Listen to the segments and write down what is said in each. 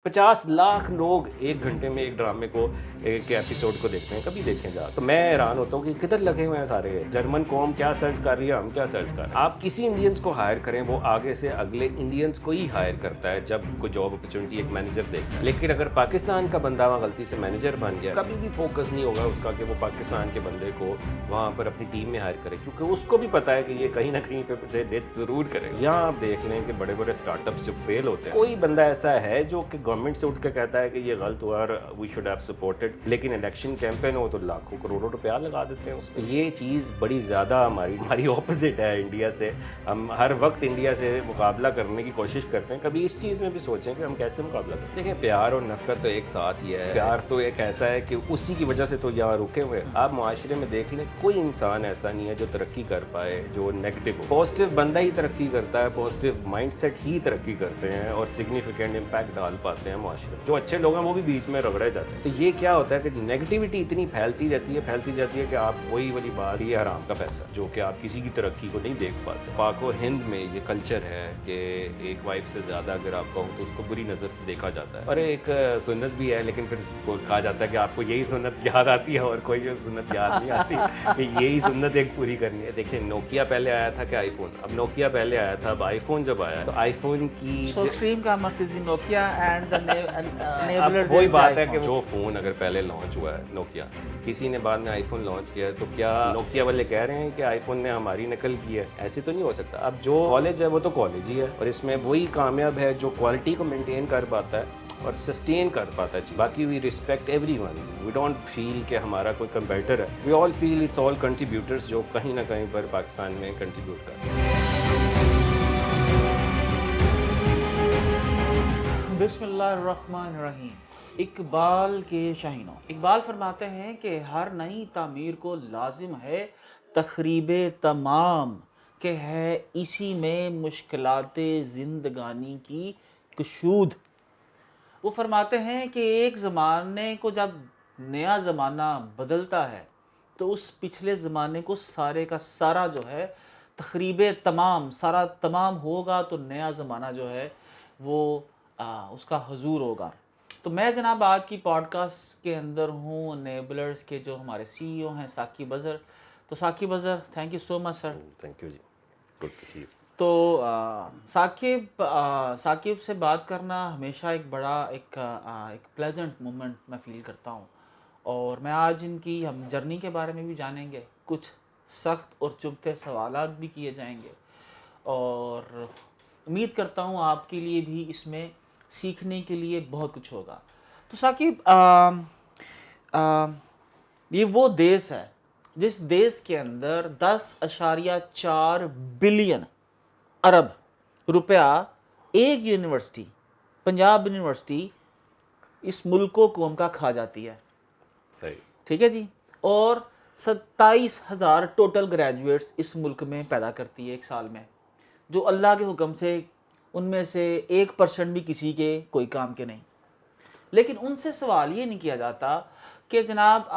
50 लाख लोग 1 घंटे में एक ड्रामे को, एक एपिसोड को देखते हैं, कभी देखें जा। तो मैं हैरान होता हूँ कि किधर लगे हुए हैं सारे। जर्मन कौम क्या सर्च कर रही है, हम क्या सर्च कर रहे हैं। आप किसी इंडियंस को हायर करें, वो आगे से अगले इंडियंस को ही हायर करता है जब कोई जॉब अपॉर्चुनिटी एक मैनेजर देखता है। लेकिन अगर पाकिस्तान का बंदा वहाँ गलती से मैनेजर बन गया, कभी भी फोकस नहीं होगा उसका कि वो पाकिस्तान के बंदे को वहाँ पर अपनी टीम में हायर करे, क्योंकि उसको भी पता है कि ये कहीं ना कहीं पे मुझे डेथ जरूर करे। यहाँ आप देख लें कि बड़े बड़े स्टार्टअप्स जो फेल होते हैं, कोई बंदा ऐसा है जो कि गवर्नमेंट से उठ के कहता है कि ये गलत हुआ और वी शुड हैव सपोर्टेड, लेकिन इलेक्शन कैंपेन हो तो लाखों करोड़ों रुपया लगा देते हैं उसको। ये चीज़ बड़ी ज़्यादा हमारी ऑपोजिट है इंडिया से। हम हर वक्त इंडिया से मुकाबला करने की कोशिश करते हैं, कभी इस चीज़ में भी सोचें कि हम कैसे मुकाबला करते हैं। देखिए, प्यार और नफरत तो एक साथ ही है। प्यार तो एक ऐसा है कि उसी की वजह से तो यहाँ रुके हुए हैं। आप मुआशरे में देख लें, कोई इंसान ऐसा नहीं है जो तरक्की कर पाए जो नेगेटिव हो। पॉजिटिव बंदा ही तरक्की करता है, पॉजिटिव माइंडसेट ही तरक्की करते हैं और सिग्निफिकेंट इम्पैक्ट डाल पाते हैं मुआशरे में। जो अच्छे लोग हैं वो भी बीच में रगड़े जाते हैं। तो ये क्या होता है कि नेगेटिविटी इतनी फैलती जाती है कि आप वही वाली बात, ये हराम का पैसा जो कि आप किसी की तरक्की को नहीं देख पाते। पाको हिंद में ये कल्चर है कि एक वाइफ से ज़्यादा अगर आप कहो तो उसको बुरी नज़र से देखा जाता है। और एक सुन्नत भी है, लेकिन फिर कहा जाता है कि आपको यही सुन्नत याद आती है और कोई सुन्नत याद नहीं आती कि यही सुन्नत एक पूरी करनी है। देखिए, नोकिया पहले आया था कि आईफोन। अब नोकिया पहले आया था, अब आईफोन जब आया तो आईफोन की extreme commerce is Nokia and अब वही बात है कि जो फोन अगर पहले लॉन्च हुआ है नोकिया, किसी ने बाद में आईफोन लॉन्च किया है, तो क्या नोकिया वाले कह रहे हैं कि आईफोन ने हमारी नकल की है? ऐसे तो नहीं हो सकता। अब जो कॉलेज है वो तो कॉलेज ही है और इसमें वही कामयाब है जो क्वालिटी को मेंटेन कर पाता है और सस्टेन कर पाता है। बाकी we respect everyone, we don't feel कि हमारा कोई कंपेटिटर है। We all feel it's all contributors जो कहीं ना कहीं पर पाकिस्तान में कंट्रीब्यूट कर रहे हैं। बिस्मिल्लाहिर्रहमानिर्रहीम। इकबाल के शाहीनों, इकबाल फरमाते हैं कि हर नई तामीर को लाजिम है तखरीब तमाम, के है इसी में मुश्किलात जिंदगानी की कशूद। वो फरमाते हैं कि एक ज़माने को जब नया ज़माना बदलता है तो उस पिछले ज़माने को सारे का सारा जो है तखरीब तमाम, सारा तमाम होगा तो नया ज़माना जो है वो उसका हुजूर होगा। तो मैं जनाब आज की पॉडकास्ट के अंदर हूँ नेबलर्स के जो हमारे सीईओ हैं साकिब अज़हर। तो Saqib Azhar, thank you so much sir. Thank you जी, गुड टू सी यू। तो साकिब से बात करना हमेशा एक बड़ा एक प्लेजेंट मोमेंट मैं फ़ील करता हूँ। और मैं आज इनकी हम जर्नी के बारे में भी जानेंगे, कुछ सख्त और चुभते सवालात भी किए जाएंगे और उम्मीद करता हूँ आपके लिए भी इसमें सीखने के लिए बहुत कुछ होगा। तो साकिब, ये वो देश है जिस देश के अंदर 10.4 बिलियन अरब रुपया एक यूनिवर्सिटी, पंजाब यूनिवर्सिटी, इस मुल्क को कौम का खा जाती है। सही, ठीक है जी। और 27,000 टोटल ग्रेजुएट्स इस मुल्क में पैदा करती है एक साल में, जो अल्लाह के हुक्म से उनमें से 1% भी किसी के कोई काम के नहीं। लेकिन उनसे सवाल ये नहीं किया जाता कि जनाब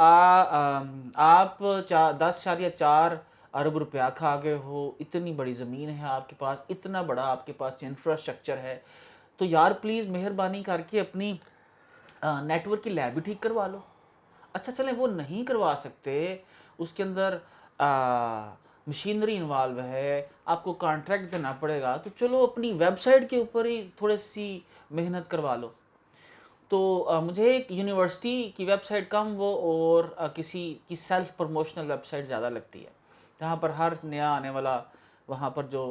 आप 10.4 अरब रुपया खा गए हो, इतनी बड़ी ज़मीन है आपके पास, इतना बड़ा आपके पास इंफ्रास्ट्रक्चर है, तो यार प्लीज़ मेहरबानी करके अपनी नेटवर्क की लैब भी ठीक करवा लो। अच्छा चलें वो नहीं करवा सकते, उसके अंदर मशीनरी इन्वॉल्व है, आपको कॉन्ट्रैक्ट देना पड़ेगा, तो चलो अपनी वेबसाइट के ऊपर ही थोड़ी सी मेहनत करवा लो। तो मुझे एक यूनिवर्सिटी की वेबसाइट कम वो और किसी की सेल्फ प्रमोशनल वेबसाइट ज़्यादा लगती है, जहाँ पर हर नया आने वाला वहाँ पर जो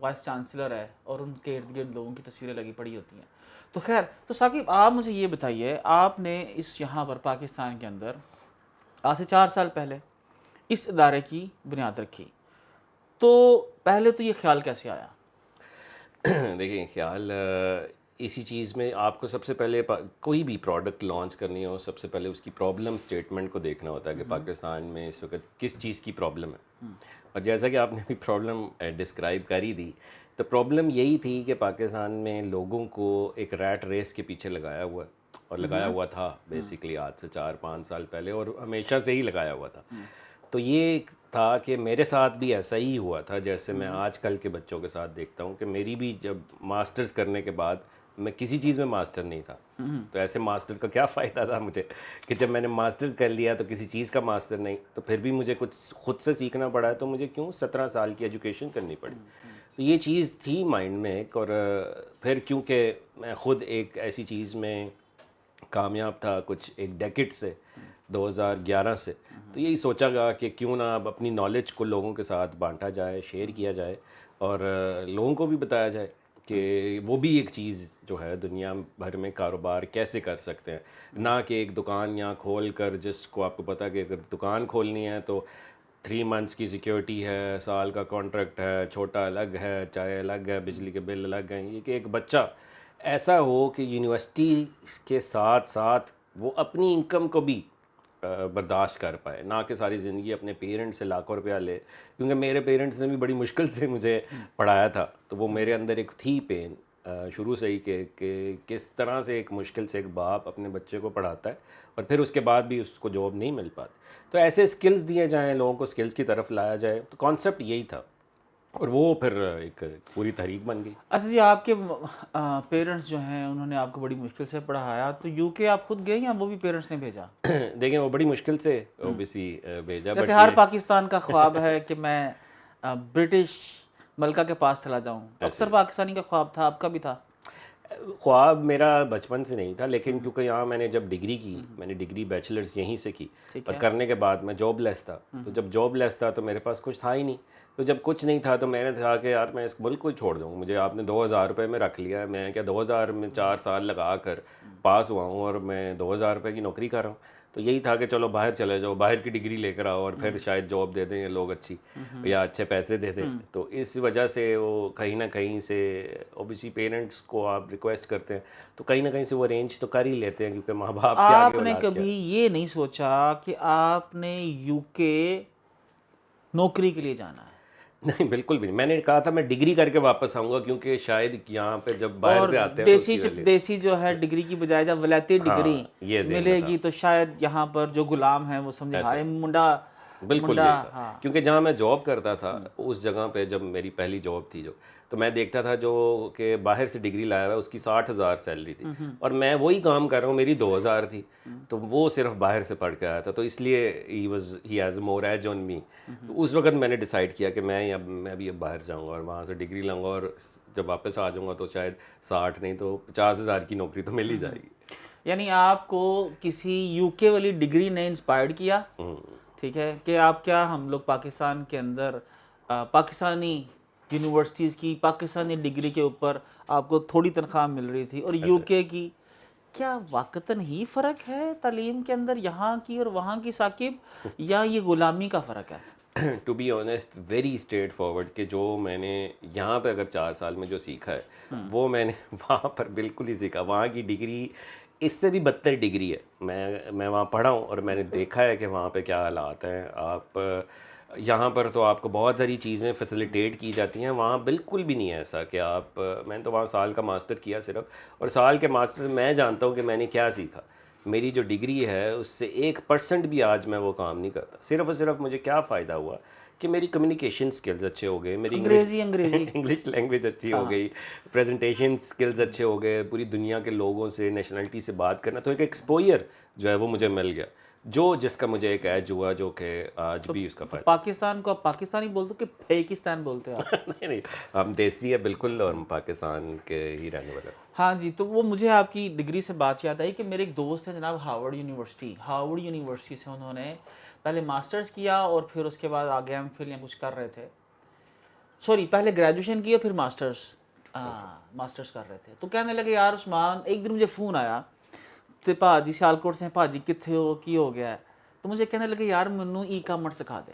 वाइस चांसलर है और उनके इर्द गिर्द लोगों की तस्वीरें लगी पड़ी होती हैं। तो खैर, तो साकिब आप मुझे ये बताइए, आपने इस यहाँ पर पाकिस्तान के अंदर आज से 4 साल पहले इस इदारे की बुनियाद रखी, तो पहले तो ये ख्याल कैसे आया? देखिए, ख्याल इसी चीज़ में आपको सबसे पहले कोई भी प्रोडक्ट लॉन्च करनी हो, सबसे पहले उसकी प्रॉब्लम स्टेटमेंट को देखना होता है कि पाकिस्तान में इस वक्त किस चीज़ की प्रॉब्लम है। और जैसा कि आपने भी प्रॉब्लम डिस्क्राइब करी दी, तो प्रॉब्लम यही थी कि पाकिस्तान में लोगों को एक रैट रेस के पीछे लगाया हुआ है और लगाया हुआ था बेसिकली आज से 4-5 साल पहले, और हमेशा से ही लगाया हुआ था। तो ये था कि मेरे साथ भी ऐसा ही हुआ था, जैसे मैं आजकल के बच्चों के साथ देखता हूँ कि मेरी भी जब मास्टर्स करने के बाद मैं किसी चीज़ में मास्टर नहीं था। तो ऐसे मास्टर का क्या फ़ायदा था मुझे कि जब मैंने मास्टर्स कर लिया तो किसी चीज़ का मास्टर नहीं, तो फिर भी मुझे कुछ खुद से सीखना पड़ा, तो मुझे क्यों 17 साल की एजुकेशन करनी पड़ी। तो ये चीज़ थी माइंड में एक, और फिर क्योंकि मैं ख़ुद एक ऐसी चीज़ में कामयाब था कुछ एक डेकेड से, 2011 से, तो यही सोचा गया कि क्यों ना अब अपनी नॉलेज को लोगों के साथ बांटा जाए, शेयर किया जाए, और लोगों को भी बताया जाए कि वो भी एक चीज़ जो है दुनिया भर में कारोबार कैसे कर सकते हैं। ना कि एक दुकान यहाँ खोल कर, जिसको आपको पता है कि अगर दुकान खोलनी है तो 3 मंथ्स की सिक्योरिटी है, साल का कॉन्ट्रैक्ट है, छोटा अलग है, चाय अलग है, बिजली के बिल अलग हैं। ये कि एक बच्चा ऐसा हो कि यूनिवर्सिटी के साथ साथ वो अपनी इनकम को भी बर्दाश्त कर पाए, ना कि सारी ज़िंदगी अपने पेरेंट्स से लाखों रुपया ले, क्योंकि मेरे पेरेंट्स ने भी बड़ी मुश्किल से मुझे पढ़ाया था, तो वो मेरे अंदर एक थी पेन शुरू से ही कि किस तरह से एक मुश्किल से एक बाप अपने बच्चे को पढ़ाता है और फिर उसके बाद भी उसको जॉब नहीं मिल पाती। तो ऐसे स्किल्स दिए जाएँ, लोगों को स्किल्स की तरफ लाया जाए, तो कॉन्सेप्ट यही था, और वो फिर एक पूरी तहरीक बन गई। अच्छा जी, आपके पेरेंट्स जो हैं उन्होंने आपको बड़ी मुश्किल से पढ़ाया, तो यूके आप खुद गए या वो भी पेरेंट्स ने भेजा? देखें, वो बड़ी मुश्किल से ओबियसली भेजा, जैसे बट हर ये पाकिस्तान का ख्वाब है कि मैं ब्रिटिश मलका के पास चला जाऊं, तो ऐसे अक्सर पाकिस्तानी का ख्वाब था, आपका भी था? ख्वाब मेरा बचपन से नहीं था, लेकिन क्योंकि यहाँ मैंने जब डिग्री की, मैंने डिग्री बैचलर्स यहीं से की, ठीक और है। करने के बाद मैं जॉबलेस था। तो जब जॉबलेस था तो मेरे पास कुछ था ही नहीं। तो जब कुछ नहीं था तो मैंने कहा कि यार मैं इस मुल्क को ही छोड़ दूँ, मुझे आपने 2000 रुपये में रख लिया है, मैं क्या 2000 में 4 साल लगा कर पास हुआ हूँ और मैं 2000 रुपये की नौकरी कर रहा हूँ। तो यही था कि चलो बाहर चले जाओ, बाहर की डिग्री लेकर आओ, और फिर शायद जॉब दे दें ये लोग अच्छी, या अच्छे पैसे दे दें। तो इस वजह से वो कहीं ना कहीं से ओबियसली पेरेंट्स को आप रिक्वेस्ट करते हैं तो कहीं ना कहीं से वो अरेंज तो कर ही लेते हैं, क्योंकि माँ बाप के आगे आपने औलाद क्या कभी ये नहीं सोचा कि आपने यूके नौकरी के लिए जाना है? नहीं, बिल्कुल भी नहीं। मैंने कहा था मैं डिग्री करके वापस आऊँगा, क्योंकि शायद यहाँ पे जब बाहर और से आते हैं तो उसकी वैल्यू। देसी जो है डिग्री की बजाय जब वलैती डिग्री हाँ, ये ज़हन में था। मिलेगी तो शायद यहाँ पर जो गुलाम है वो समझे ऐसे हाय मुंडा बिल्कुल मुंडा। यही था, हाँ। क्योंकि जहाँ मैं जॉब करता था उस जगह पे, जब मेरी पहली जॉब थी जो, तो मैं देखता था जो कि बाहर से डिग्री लाया हुआ है उसकी 60,000 सैलरी थी, और मैं वही काम कर रहा हूँ, मेरी 2000 थी। तो वो सिर्फ बाहर से पढ़ के आया था, तो इसलिए he has more edge on me. तो उस वक्त मैंने डिसाइड किया कि मैं भी अब बाहर जाऊँगा और वहाँ से डिग्री लाऊंगा, और जब वापस आ जाऊँगा तो शायद 60 नहीं तो 50,000 की नौकरी तो मिल ही जाएगी। यानी आपको किसी यूके वाली डिग्री ने इंस्पायर्ड किया, ठीक है, कि आप क्या हम लोग पाकिस्तान के अंदर पाकिस्तानी यूनिवर्सिटीज़ की पाकिस्तानी डिग्री के ऊपर आपको थोड़ी तनख्वाह मिल रही थी, और यूके की क्या वाकतन ही फ़र्क है तालीम के अंदर यहाँ की और वहाँ की, साकिब, या ये ग़ुलामी का फ़र्क है? To be honest, very straightforward, कि जो मैंने यहाँ पे अगर 4 साल में जो सीखा है वो मैंने वहाँ पर बिल्कुल ही सीखा। वहाँ की डिग्री इससे भी बदतर डिग्री है। मैं वहाँ पढ़ा हूँ और मैंने देखा है कि वहाँ पे क्या हालात हैं। आप यहाँ पर तो आपको बहुत सारी चीज़ें फैसिलिटेट की जाती हैं, वहाँ बिल्कुल भी नहीं है ऐसा कि आप मैंने तो वहाँ साल का मास्टर किया सिर्फ, और साल के मास्टर में मैं जानता हूँ कि मैंने क्या सीखा। मेरी जो डिग्री है उससे 1% भी आज मैं वो काम नहीं करता। सिर्फ और सिर्फ मुझे क्या फ़ायदा हुआ कि मेरी कम्युनिकेशन स्किल्स अच्छे हो गए, मेरी इंग्लिश अंग्रेज़ी इंग्लिश लैंग्वेज अच्छी हो गई, प्रेजेंटेशन स्किल्स अच्छे हो गए, पूरी दुनिया के लोगों से, नेशनलिटी से बात करना, तो एक एक्सपोजर जो है वो मुझे मिल गया, जो जिसका मुझे एक एज हुआ, जो कि आज भी उसका तो फ़ायदा। पाकिस्तान को आप पाकिस्तानी बोलते हो कि पाकिस्तान बोलते हो आप? नहीं नहीं, हम देसी है बिल्कुल, और हम पाकिस्तान के ही रहने वाले हैं। हाँ जी, तो वो मुझे आपकी डिग्री से बात याद आई कि मेरे एक दोस्त है जनाब, हार्वर्ड यूनिवर्सिटी से उन्होंने पहले मास्टर्स किया और फिर उसके बाद आगे एमफिल या कुछ कर रहे थे, सॉरी पहले ग्रेजुएशन किया फिर मास्टर्स कर रहे थे। तो कहने लगे यार उस्मान, एक दिन मुझे फ़ोन आया तो भाजी सियालकोट से, भाजी कितने हो, की हो गया है? तो मुझे कहने लगे यार मैनू ई कामर्स सिखा दे।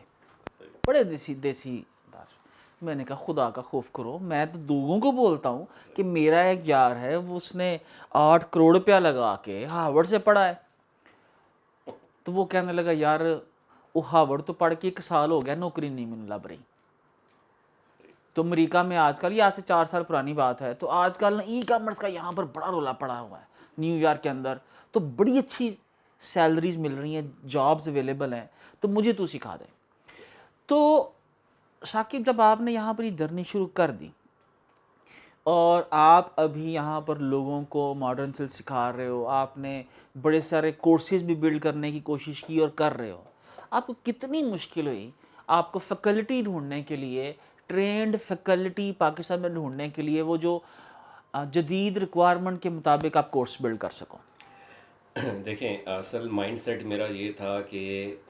बड़े देसी देसी अंदाज में। मैंने कहा खुदा का खौफ करो, मैं तो लोगों को बोलता हूँ कि मेरा एक यार है वो उसने 8 करोड़ रुपया लगा के हार्वर्ड से पढ़ा है। तो वो कहने लगा यार वो हार्वर्ड तो पढ़ के 1 साल हो गया, नौकरी नहीं मिल लभ रही। तो अमेरिका में आजकल, ये आज से 4 साल पुरानी बात है, तो आजकल ना ई कॉमर्स का यहाँ पर बड़ा रोला पड़ा हुआ है न्यूयॉर्क के अंदर, तो बड़ी अच्छी सैलरीज मिल रही हैं, जॉब्स अवेलेबल हैं, तो मुझे तू सिखा दे। तो साकिब जब आपने यहाँ पर ये जर्नी शुरू कर दी और आप अभी यहाँ पर लोगों को मॉडर्न स्किल्स सिखा रहे हो, आपने बड़े सारे कोर्सेज भी बिल्ड करने की कोशिश की और कर रहे हो। आपको कितनी मुश्किल हुई आपको फैकल्टी ढूंढने के लिए, ट्रेंड फैकल्टी पाकिस्तान में ढूंढने के लिए, वो जो जदीद रिक्वायरमेंट के मुताबिक आप कोर्स बिल्ड कर सको? देखें, असल माइंडसेट मेरा ये था कि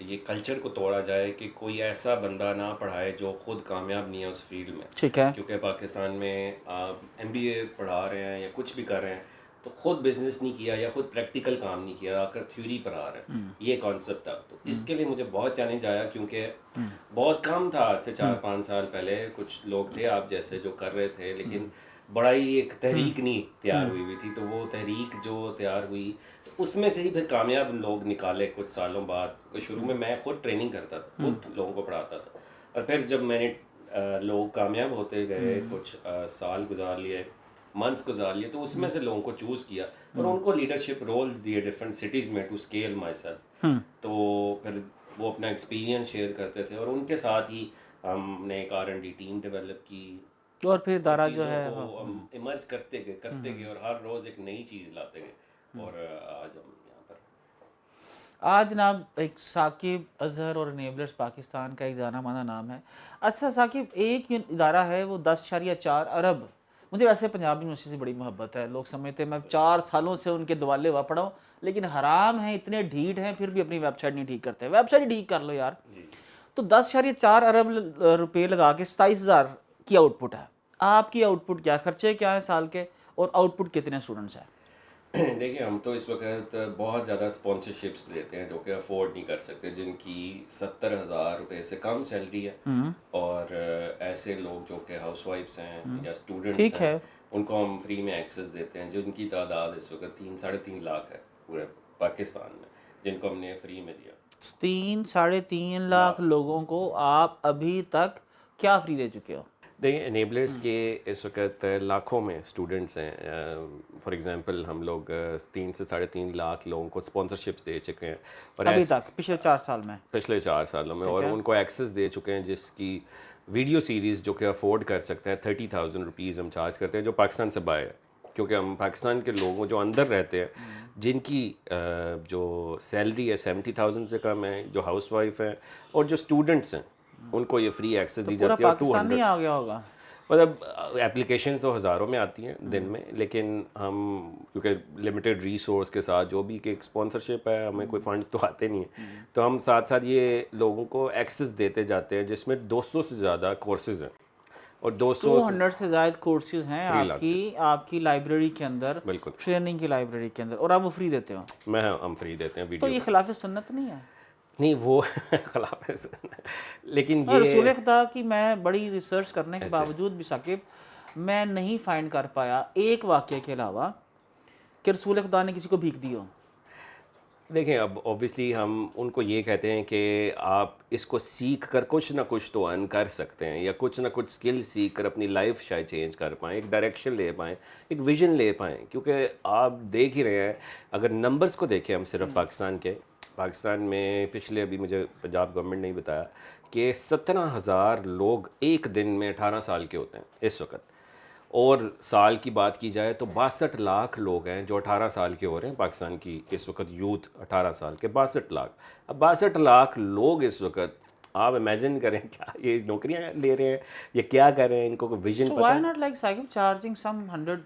ये कल्चर को तोड़ा जाए कि कोई ऐसा बंदा ना पढ़ाए जो खुद कामयाब नहीं है उस फील्ड में। ठीक है। क्योंकि पाकिस्तान में आप एमबीए पढ़ा रहे हैं या कुछ भी कर रहे हैं तो खुद बिजनेस नहीं किया या खुद प्रैक्टिकल काम नहीं किया, आकर थ्योरी पढ़ा रहे हैं, ये कॉन्सेप्ट था। तो इसके लिए मुझे बहुत चैलेंज आया, क्योंकि बहुत कम था। आज से 4-5 साल पहले कुछ लोग थे आप जैसे जो कर रहे थे, लेकिन बड़ा ही एक तहरीक नहीं तैयार हुई थी। तो वो तहरीक जो तैयार हुई तो उसमें से ही फिर कामयाब लोग निकाले कुछ सालों बाद। शुरू में मैं खुद ट्रेनिंग करता था, खुद लोगों को पढ़ाता था, और फिर जब मैंने लोग कामयाब होते गए, कुछ साल गुजार लिए, मंथ्स गुजार लिए, तो उसमें से लोगों को चूज़ किया और उनको लीडरशिप रोल्स दिए डिफरेंट सिटीज़ में टू स्केल माई सेल्फ। तो फिर वो अपना एक्सपीरियंस शेयर करते थे और उनके साथ ही हमने एक R&D टीम डेवलप की और फिर दारा जो चीज़ों है को हम इमर्ज करते गए और हर रोज़ एक नई चीज़ लाते गए, और आज हम यहाँ पर। आज जनाब एक साकिब अजहर और इनेबलर्स पाकिस्तान का एक जाना माना नाम है। अच्छा साकिब, एक इदारा है वो 10.4 अरब, मुझे वैसे पंजाब यूनिवर्सिटी से बड़ी मोहब्बत है, लोग समझते हैं मैं 4 सालों से उनके दवाले हुआ पड़ा हूँ, लेकिन हराम है, इतने ढीठ हैं, फिर भी अपनी वेबसाइट नहीं ठीक करते। वेबसाइट ही ठीक कर लो यार। तो 10.4 अरब रुपये लगा के 27,000 की आउटपुट है। आपकी आउटपुट क्या, खर्चे क्या है साल के, और आउटपुट कितने स्टूडेंट्स हैं? देखिए, हम तो इस वक्त बहुत ज़्यादा स्पॉन्सरशिप्स देते हैं जो कि अफोर्ड नहीं कर सकते, जिनकी 70,000 रुपये से कम सैलरी है, और ऐसे लोग जो कि हाउसवाइफ्स हैं या स्टूडेंट्स ठीक हैं, है। उनको हम फ्री में एक्सेस देते हैं, जिनकी तादाद इस वक्त 3-3.5 लाख है पूरे पाकिस्तान में, जिनको हमने फ्री में दिया। 3-3.5 लाख लोगों को आप अभी तक क्या फ्री दे चुके हो? देखिए, एनेबलर्स के इस वक्त लाखों में स्टूडेंट्स हैं। फॉर एग्जांपल हम लोग 3 से 3.5 लाख लोगों को स्पॉन्सरशिप्स दे चुके हैं, और अभी तक पिछले 4 साल में? पिछले 4 सालों में, और उनको एक्सेस दे चुके हैं जिसकी वीडियो सीरीज़ जो कि अफोर्ड कर सकते हैं 30,000 रुपीज़ हम चार्ज करते हैं, जो पाकिस्तान से बाहर है। क्योंकि हम पाकिस्तान के लोगों जो अंदर रहते हैं, जिनकी जो सैलरी है 70,000 से कम है, जो हाउसवाइफ हैं और जो स्टूडेंट्स हैं, उनको ये फ्री एक्सेस दी जाती है। और पाकिस्तान नहीं आ गया होगा? मतलब एप्लीकेशन तो हज़ारों में आती हैं दिन में, लेकिन हम क्योंकि लिमिटेड रिसोर्स के साथ जो भी कि एक स्पॉन्सरशिप है, हमें कोई फंड्स तो आते नहीं हैं, तो हम साथ साथ ये लोगों को एक्सेस देते जाते हैं, जिसमें 200 से ज़्यादा कोर्सेज हैं, और 200 से ज़्यादा कोर्सेज हैं आपकी लाइब्रेरी के अंदर, बिल्कुल ट्रेनिंग की लाइब्रेरी के अंदर, और आप वो फ्री देते हो? हम फ्री देते हैं तो वीडियो। ये खिलाफ सुन्नत नहीं है? नहीं, वो खिलाफ है, लेकिन ये रसूल खुदा की मैं बड़ी रिसर्च करने के बावजूद भी साकिब मैं नहीं फाइंड कर पाया एक वाक़ये के अलावा कि रसूल खुदा ने किसी को भीख दी हो। देखें, अब ऑब्वियसली हम उनको ये कहते हैं कि आप इसको सीख कर कुछ ना कुछ तो अर्न कर सकते हैं, या कुछ ना कुछ स्किल सीख कर अपनी लाइफ शायद चेंज कर पाएँ, एक डायरेक्शन ले पाएँ, एक विजन ले पाएँ। क्योंकि आप देख ही रहे हैं, अगर नंबर्स को देखें हम सिर्फ पाकिस्तान में पिछले, अभी मुझे पंजाब गवर्नमेंट ने बताया कि 17,000 लोग एक दिन में 18 साल के होते हैं इस वक्त, और साल की बात की जाए तो 62 लाख लोग हैं जो 18 साल के हो रहे हैं। पाकिस्तान की इस वक्त यूथ 18 साल के 62 लाख। अब 62 लाख लोग इस वक्त, आप इमेजिन करें क्या ये नौकरियां ले रहे हैं, ये क्या कर रहे हैं, इनको कोई विजन पता है? Why not like Saqib charging some 100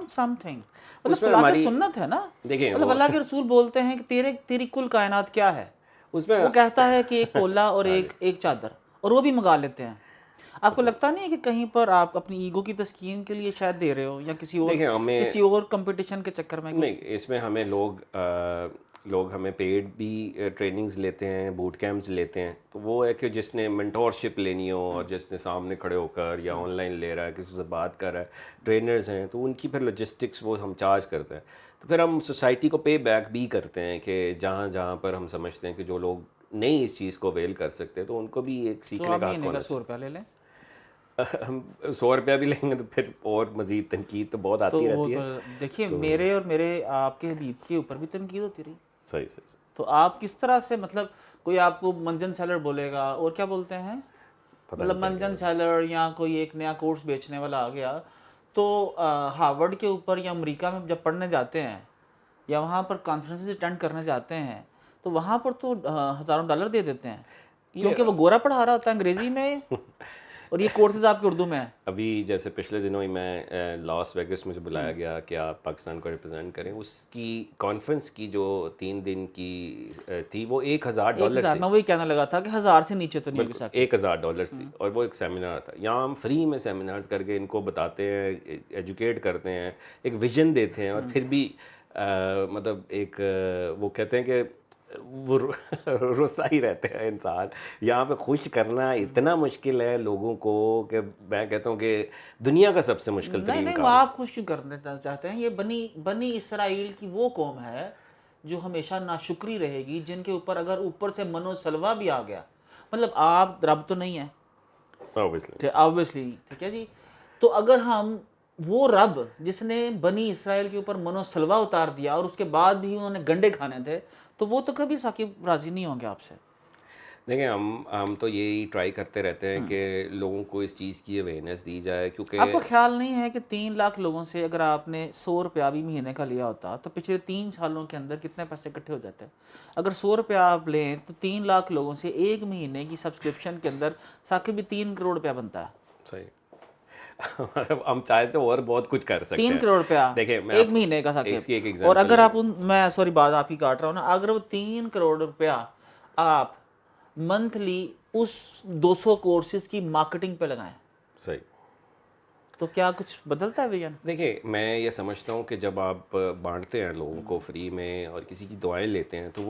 something, मतलब खिलाफ सुन्नत है ना। देखिए, मतलब अल्लाह के रसूल बोलते हैं कि तेरी कुल कायनात क्या है, उसमें वो कहता है कि एक कोला और एक चादर, और वो भी मंगा लेते हैं। आपको लगता नहीं है कि कहीं पर आप अपनी ईगो की तस्कीन के लिए शायद दे रहे हो, या किसी और कंपटीशन के चक्कर में? नहीं, इसमें हमें लोग हमें पेड भी ट्रेनिंग्स लेते हैं, बूट कैंप्स लेते हैं, तो वो है कि जिसने मेंटोरशिप लेनी हो और जिसने सामने खड़े होकर या ऑनलाइन ले रहा है, किसी से बात कर रहा है, ट्रेनर्स हैं, तो उनकी फिर लॉजिस्टिक्स वो हम चार्ज करते हैं। तो फिर हम सोसाइटी को पे बैक भी करते हैं कि जहाँ पर हम समझते हैं कि जो लोग नहीं इस चीज़ को अवेल कर सकते, तो उनको भी एक सीखने का हक होना चाहिए। 100 रुपया ले लें, हम 100 रुपया भी लेंगे तो फिर और मज़ीद तनकीद तो बहुत आती रहती है। तो देखिए, मेरे और मेरे आपके हबीब के ऊपर भी तनकीद होती रही। सही। तो आप किस तरह से, मतलब कोई आपको मंजन सेलर बोलेगा, और क्या बोलते हैं, मतलब मंजन सेलर, या कोई एक नया कोर्स बेचने वाला आ गया, तो हार्वर्ड के ऊपर या अमेरिका में जब पढ़ने जाते हैं या वहाँ पर कॉन्फ्रेंसेस अटेंड करने जाते हैं तो वहाँ पर तो हज़ारों डॉलर दे देते हैं, क्योंकि वो गोरा पढ़ा रहा होता है अंग्रेज़ी में और ये कोर्सेज आपके उर्दू में है। अभी जैसे पिछले दिनों ही मैं लॉस वेगस मुझे बुलाया गया कि आप पाकिस्तान को रिप्रेजेंट करें, उसकी कॉन्फ्रेंस की जो 3 दिन की थी वो $1,000 1000 थी। मैं वही कहने लगा था कि 1000 से नीचे तो नहीं होगी बिल्कुल साकी। $1,000 थी और वो एक सेमिनार था। यहाँ हम फ्री में सेमिनार्स करके इनको बताते हैं, एजुकेट करते हैं, एक विजन देते हैं और फिर भी मतलब एक वो कहते हैं कि वो रुस्सा ही रहते हैं इंसान। यहाँ पे खुश करना इतना मुश्किल है लोगों को कि मैं कहता हूँ कि दुनिया का सबसे मुश्किल नहीं तरीन नहीं, वो काम। आप खुश क्यों करना चाहते हैं? ये बनी इसराइल की वो कौम है जो हमेशा नाशुक्री रहेगी, जिनके ऊपर अगर ऊपर से मनोसलवा भी आ गया, मतलब आप रब तो नहीं है ऑब्वियसली ऑब्वियसली, ठीक है जी। तो अगर हम वो रब जिसने बनी इसराइल के ऊपर मनोसलवा उतार दिया और उसके बाद भी उन्होंने गंडे खाने थे, तो वो तो कभी साकिब राजी नहीं होंगे आपसे। देखिए, हम तो यही ट्राई करते रहते हैं कि लोगों को इस चीज़ की अवेयरनेस दी जाए, क्योंकि आपको ख्याल नहीं है कि 3 लाख लोगों से अगर आपने 100 रुपया भी महीने का लिया होता तो पिछले 3 सालों के अंदर कितने पैसे इकट्ठे हो जाते हैं? अगर 100 रुपया आप लें तो 3 लाख लोगों से एक महीने की सब्सक्रिप्शन के अंदर साकिब भी 3 करोड़ रुपया बनता है। सही मतलब हम चाहे तो और बहुत कुछ कर सकते 3 करोड़ रुपया हैं। देखिए मैं एक महीने का इसकी एक साकिब। और अगर एग्जांपल, आप उन मैं सॉरी बात आपकी काट रहा हूँ ना, अगर वो 3 करोड़ रुपया आप मंथली उस 200 कोर्सेज की मार्केटिंग पे लगाएं सही। तो क्या कुछ बदलता है विजन? देखिए, मैं ये समझता हूँ कि जब आप बांटते हैं लोगों को फ्री में और किसी की दुआएं लेते हैं तो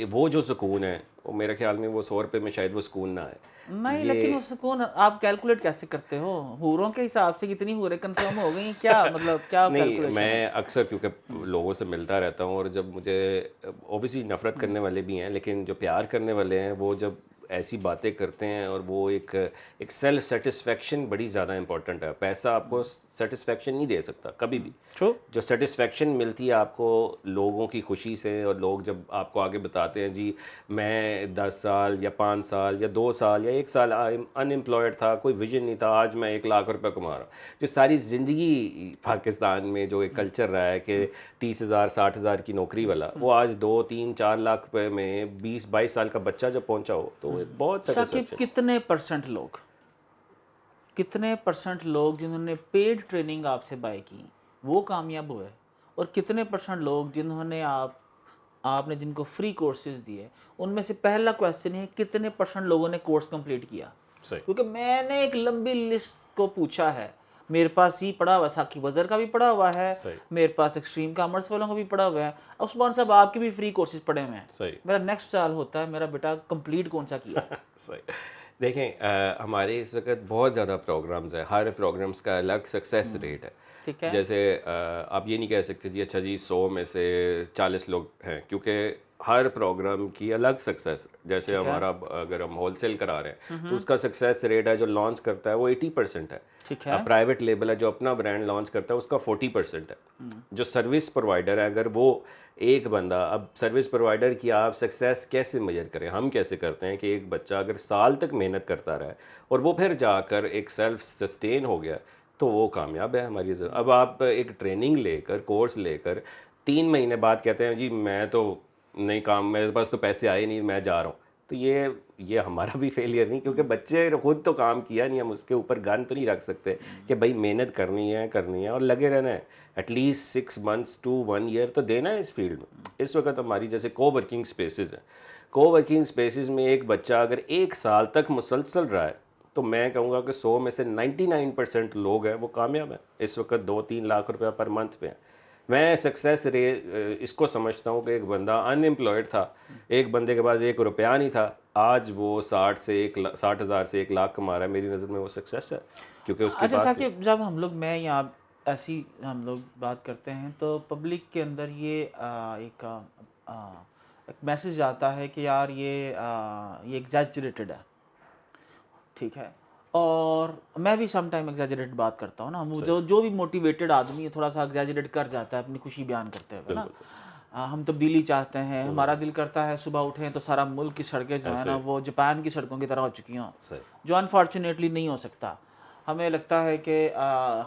वो जो सुकून है वो मेरे ख्याल में वो 100 रुपये में शायद वो सुकून ना आए। तो नहीं, लेकिन ये वो सुकून आप कैलकुलेट कैसे करते हो? हूरों के हिसाब से कितनी हूरें कंफर्म हो गई क्या, मतलब क्या नहीं, कैलकुलेशन है? मैं अक्सर क्योंकि लोगों से मिलता रहता हूँ और जब मुझे ऑब्वियसली नफ़रत करने वाले भी हैं, लेकिन जो प्यार करने वाले हैं वो जब ऐसी बातें करते हैं और वो एक सेल्फ सेटिस्फेक्शन बड़ी ज़्यादा इंपॉर्टेंट है। पैसा आपको सेटिस्फेक्शन नहीं दे सकता कभी भी। ट्रू। जो सेटिस्फेक्शन मिलती है आपको लोगों की खुशी से, और लोग जब आपको आगे बताते हैं जी मैं 10 साल या 5 साल या 2 साल या 1 साल अनएम्प्लॉयड था, कोई विजन नहीं था, आज मैं 1 लाख रुपए कमा रहा हूँ। जो सारी ज़िंदगी पाकिस्तान में जो एक कल्चर रहा है कि 30,000 60,000 की नौकरी वाला, वो आज 2 3 4 लाख रुपए में 20 22 साल का बच्चा जब पहुंचा हो तो एक बहुत साकिब सेटिस्फेक्शन। कितने परसेंट लोग जिन्होंने पेड ट्रेनिंग आपसे बाय की वो कामयाब हुए, और कितने परसेंट लोग जिन्होंने आपने जिनको फ्री कोर्सेज दिए, उनमें से पहला क्वेश्चन है कितने परसेंट लोगों ने कोर्स कंप्लीट किया? सही क्योंकि मैंने एक लंबी लिस्ट को पूछा है, मेरे पास ही पड़ा हुआ है, साकिब वज़र का भी पड़ा हुआ है, सही मेरे पास एक्सट्रीम कॉमर्स वालों का भी पड़ा हुआ है, उस्मान साहब आपके भी फ्री कोर्सेज पड़े हुए हैं। सही मेरा नेक्स्ट सवाल होता है, मेरा बेटा कंप्लीट कौन सा किया? सही। देखें, हमारे इस वक्त बहुत ज़्यादा प्रोग्राम्स है, हर प्रोग्राम्स का अलग सक्सेस रेट है। ठीक है। जैसे आप ये नहीं कह सकते जी अच्छा जी 100 में से 40 लोग हैं, क्योंकि हर प्रोग्राम की अलग सक्सेस। जैसे ठीक है। हमारा अगर हम होलसेल करा रहे हैं तो उसका सक्सेस रेट है, जो लॉन्च करता है वो 80% है। ठीक है। प्राइवेट लेबल है जो अपना ब्रांड लॉन्च करता है उसका 40% है। जो सर्विस प्रोवाइडर है, अगर वो एक बंदा, अब सर्विस प्रोवाइडर की आप सक्सेस कैसे मेजर करें? हम कैसे करते हैं कि एक बच्चा अगर साल तक मेहनत करता रहा है और वो फिर जाकर एक सेल्फ सस्टेन हो गया तो वो कामयाब है हमारी ज़रूर। अब आप एक ट्रेनिंग लेकर, कोर्स लेकर 3 महीने बाद कहते हैं जी मैं तो नहीं, काम मेरे पास तो पैसे आए नहीं, मैं जा रहा हूँ, तो ये हमारा भी फेलियर नहीं, क्योंकि बच्चे खुद तो काम किया नहीं, हम उसके ऊपर गन तो नहीं रख सकते कि भाई मेहनत करनी है और लगे रहना है। एटलीस्ट 6 मंथ्स टू 1 ईयर तो देना है इस फील्ड में। इस वक्त हमारी जैसे कोवर्किंग स्पेसेस हैं, कोवर्किंग स्पेसेस में एक बच्चा अगर 1 साल तक मुसलसल रहा है तो मैं कहूँगा कि 100 में से 99% लोग हैं वो कामयाब हैं। इस वक्त 2-3 लाख रुपया पर मंथ पे हैं। मैं सक्सेस इसको समझता हूँ कि एक बंदा अनएम्प्लॉयड था, एक बंदे के पास 1 रुपया नहीं था, आज वो 60,000 से 1 लाख कमा रहा है, मेरी नज़र में वो सक्सेस है, क्योंकि उसके अच्छा पास साकिब, जब हम लोग मैं या आप ऐसी हम लोग बात करते हैं तो पब्लिक के अंदर ये एक मैसेज आता है कि यार ये एग्जैजरेटेड है, ठीक है। और मैं भी सम टाइम एग्जैजरेट बात करता हूँ ना, जो भी मोटिवेटेड आदमी है थोड़ा सा एग्जैजरेट कर जाता है अपनी खुशी बयान करते हुए ना। हम तब्दीली चाहते हैं, हमारा दिल करता है सुबह उठें तो सारा मुल्क की सड़कें जो है ना वो जापान की सड़कों की तरह हो चुकी हों, जो अनफॉर्चुनेटली नहीं हो सकता। हमें लगता है कि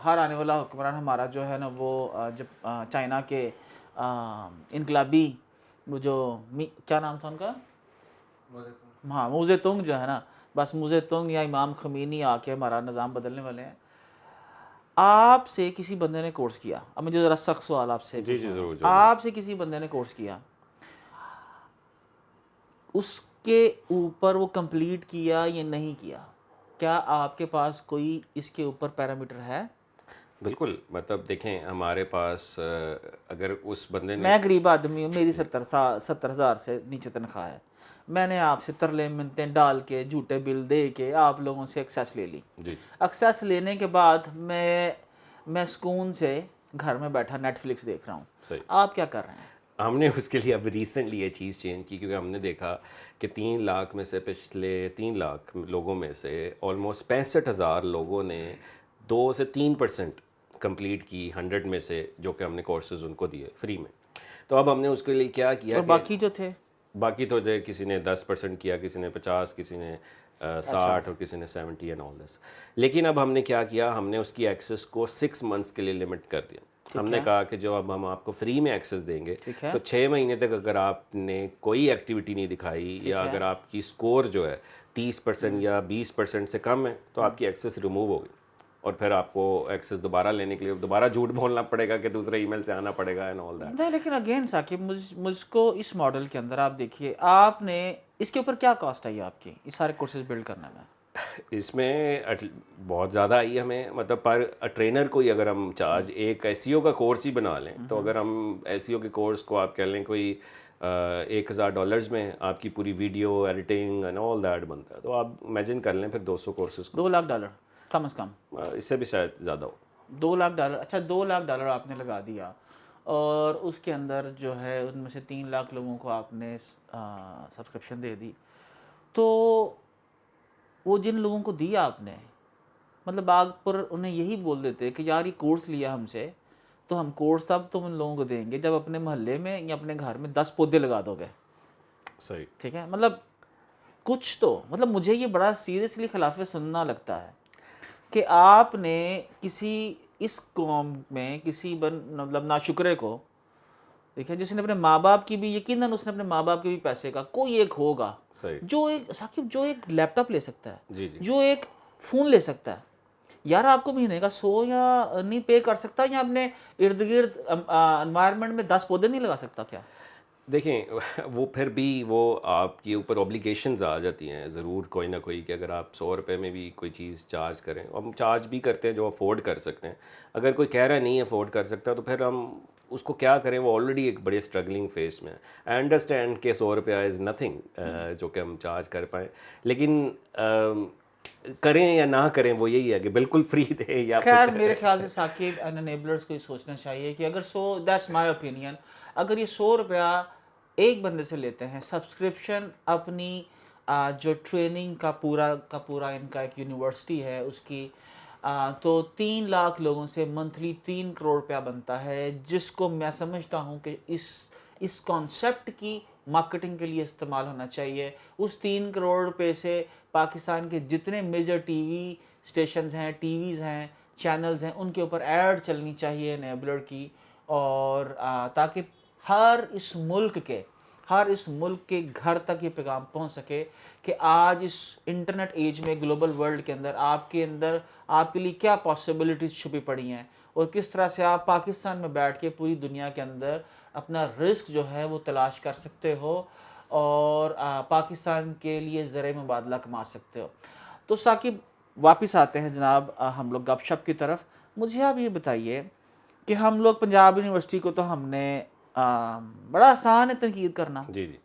हर आने वाला हुक्मरान हमारा जो है ना वो जब चाइना के इनकलाबी वो जो क्या नाम था उनका, हाँ मूज़े तुंग जो है ना, बस मूज़े तुंग या इमाम खमीनी आके हमारा निज़ाम बदलने वाले हैं। आपसे किसी बंदे ने कोर्स किया, अब मुझे ज़रा सख्त सवाल आपसे जी जी, पूछूंगा, ज़रूर ज़रूर। आपसे किसी बंदे ने कोर्स किया, उसके ऊपर वो कंप्लीट किया या नहीं किया, क्या आपके पास कोई इसके ऊपर पैरामीटर है? बिल्कुल, मतलब देखें हमारे पास अगर उस बंदे ने मैं गरीब आदमी हूँ, मेरी जी 70,000 से नीचे तनख्वाह है, मैंने आपसे तरले मिन्नतें डाल के झूठे बिल दे के आप लोगों से एक्सेस ले ली। जी एक्सेस लेने के बाद मैं सुकून से घर में बैठा नेटफ्लिक्स देख रहा हूँ, सही। आप क्या कर रहे हैं? हमने उसके लिए अब रिसेंटली ये चीज़ चेंज की, क्योंकि हमने देखा कि 3 लाख में से पिछले 3 लाख लोगों में से ऑलमोस्ट 65,000 लोगों ने 2 से 3% कंप्लीट की 100 में से, जो कि हमने कोर्सेज उनको दिए फ्री में। तो अब हमने उसके लिए क्या किया और कि बाकी जो थे? बाकी तो जो किसी ने 10% किया, किसी ने 50, किसी ने अच्छा, 60 और किसी ने 70 एंड ऑल दिस। लेकिन अब हमने क्या किया, हमने उसकी एक्सेस को 6 मंथ्स के लिए लिमिट कर दिया। ठीक हमने है, कहा कि जो अब हम आपको फ्री में एक्सेस देंगे, ठीक है, तो 6 महीने तक अगर आपने कोई एक्टिविटी नहीं दिखाई ठीक या है। अगर आपकी स्कोर जो है 30% या 20% से कम है, तो आपकी एक्सेस रिमूव होगी। और फिर आपको एक्सेस दोबारा लेने के लिए दोबारा झूठ बोलना पड़ेगा कि दूसरे ईमेल से आना पड़ेगा एंड ऑल दैट। नहीं, लेकिन अगेन साकिब, मुझको इस मॉडल के अंदर आप देखिए, आपने इसके ऊपर क्या कॉस्ट आई आपकी ये सारे कोर्सेज बिल्ड करने में? इसमें बहुत ज़्यादा आई हमें, मतलब पर ट्रेनर को ही अगर हम चार्ज एक एसईओ का कोर्स ही बना लें, तो अगर हम एसईओ के कोर्स को आप कह लें कोई $1,000 में आपकी पूरी video editing and all that बनता है, तो आप इमेजिन कर लें फिर 200 कोर्सेज को। $2 लाख कम से कम? इससे भी शायद ज़्यादा हो। $2 लाख, अच्छा $2 लाख आपने लगा दिया, और उसके अंदर जो है उनमें से 3 लाख लोगों को आपने सब्सक्रिप्शन दे दी, तो वो जिन लोगों को दिया आपने, मतलब आप पर उन्हें यही बोल देते कि यार ये कोर्स लिया हमसे, तो हम कोर्स तब तुम उन लोगों को देंगे जब अपने मोहल्ले में या अपने घर में 10 पौधे लगा दोगे। सही। ठीक है, मतलब कुछ तो, मतलब मुझे ये बड़ा सीरियसली खिलाफ सुनना लगता है कि आपने किसी इस कौम में किसी मतलब नाशुक्रे को, देखिए जिसने अपने माँ बाप की भी, यकीनन उसने अपने माँ बाप के भी पैसे का कोई एक होगा सही। जो एक साकिब, जो एक लैपटॉप ले सकता है, जी जी। जो एक फ़ोन ले सकता है। यार आपको महीने का 100 या नहीं पे कर सकता, या अपने इर्द गिर्द एनवायरनमेंट में 10 पौधे नहीं लगा सकता क्या? देखें वो फिर भी वो आपके ऊपर ऑब्लिगेशंस आ जाती हैं ज़रूर कोई ना कोई, कि अगर आप 100 रुपये में भी कोई चीज़ चार्ज करें, हम चार्ज भी करते हैं जो अफोर्ड कर सकते हैं। अगर कोई कह रहा है नहीं अफोर्ड कर सकता, तो फिर हम उसको क्या करें, वो ऑलरेडी एक बड़े स्ट्रगलिंग फेस में है। आई अंडरस्टैंड के 100 रुपया इज़ नथिंग जो कि हम चार्ज कर पाएँ, लेकिन करें या ना करें वो यही है कि बिल्कुल फ्री दें या खैर मेरे ख्याल से फिर साकिब एंड एनेबलर्स को ये सोचना चाहिए कि अगर 100, दैट्स माय ओपिनियन, अगर ये 100 रुपया एक बंदे से लेते हैं सब्सक्रिप्शन अपनी जो ट्रेनिंग का पूरा इनका एक यूनिवर्सिटी है उसकी, तो 3 लाख लोगों से मंथली 3 करोड़ रुपया बनता है, जिसको मैं समझता हूँ कि इस कॉन्सेप्ट की मार्केटिंग के लिए इस्तेमाल होना चाहिए। उस 3 करोड़ रुपए से पाकिस्तान के जितने मेजर टीवी स्टेशंस हैं, टीवीज़ हैं, चैनल्स हैं, उनके ऊपर ऐड चलनी चाहिए एनेबलर की, और ताकि हर इस मुल्क के घर तक ये पैगाम पहुंच सके कि आज इस इंटरनेट एज में, ग्लोबल वर्ल्ड के अंदर आपके लिए क्या पॉसिबिलिटीज़ छुपी पड़ी हैं, और किस तरह से आप पाकिस्तान में बैठ के पूरी दुनिया के अंदर अपना रिस्क जो है वो तलाश कर सकते हो, और पाकिस्तान के लिए ज़र मुबादला कमा सकते हो। तो साकिब वापस आते हैं जनाब हम लोग गपशप की तरफ। मुझे आप ये बताइए कि हम लोग पंजाब यूनिवर्सिटी को तो हमने बड़ा आसान है तनकीद करना, जी जी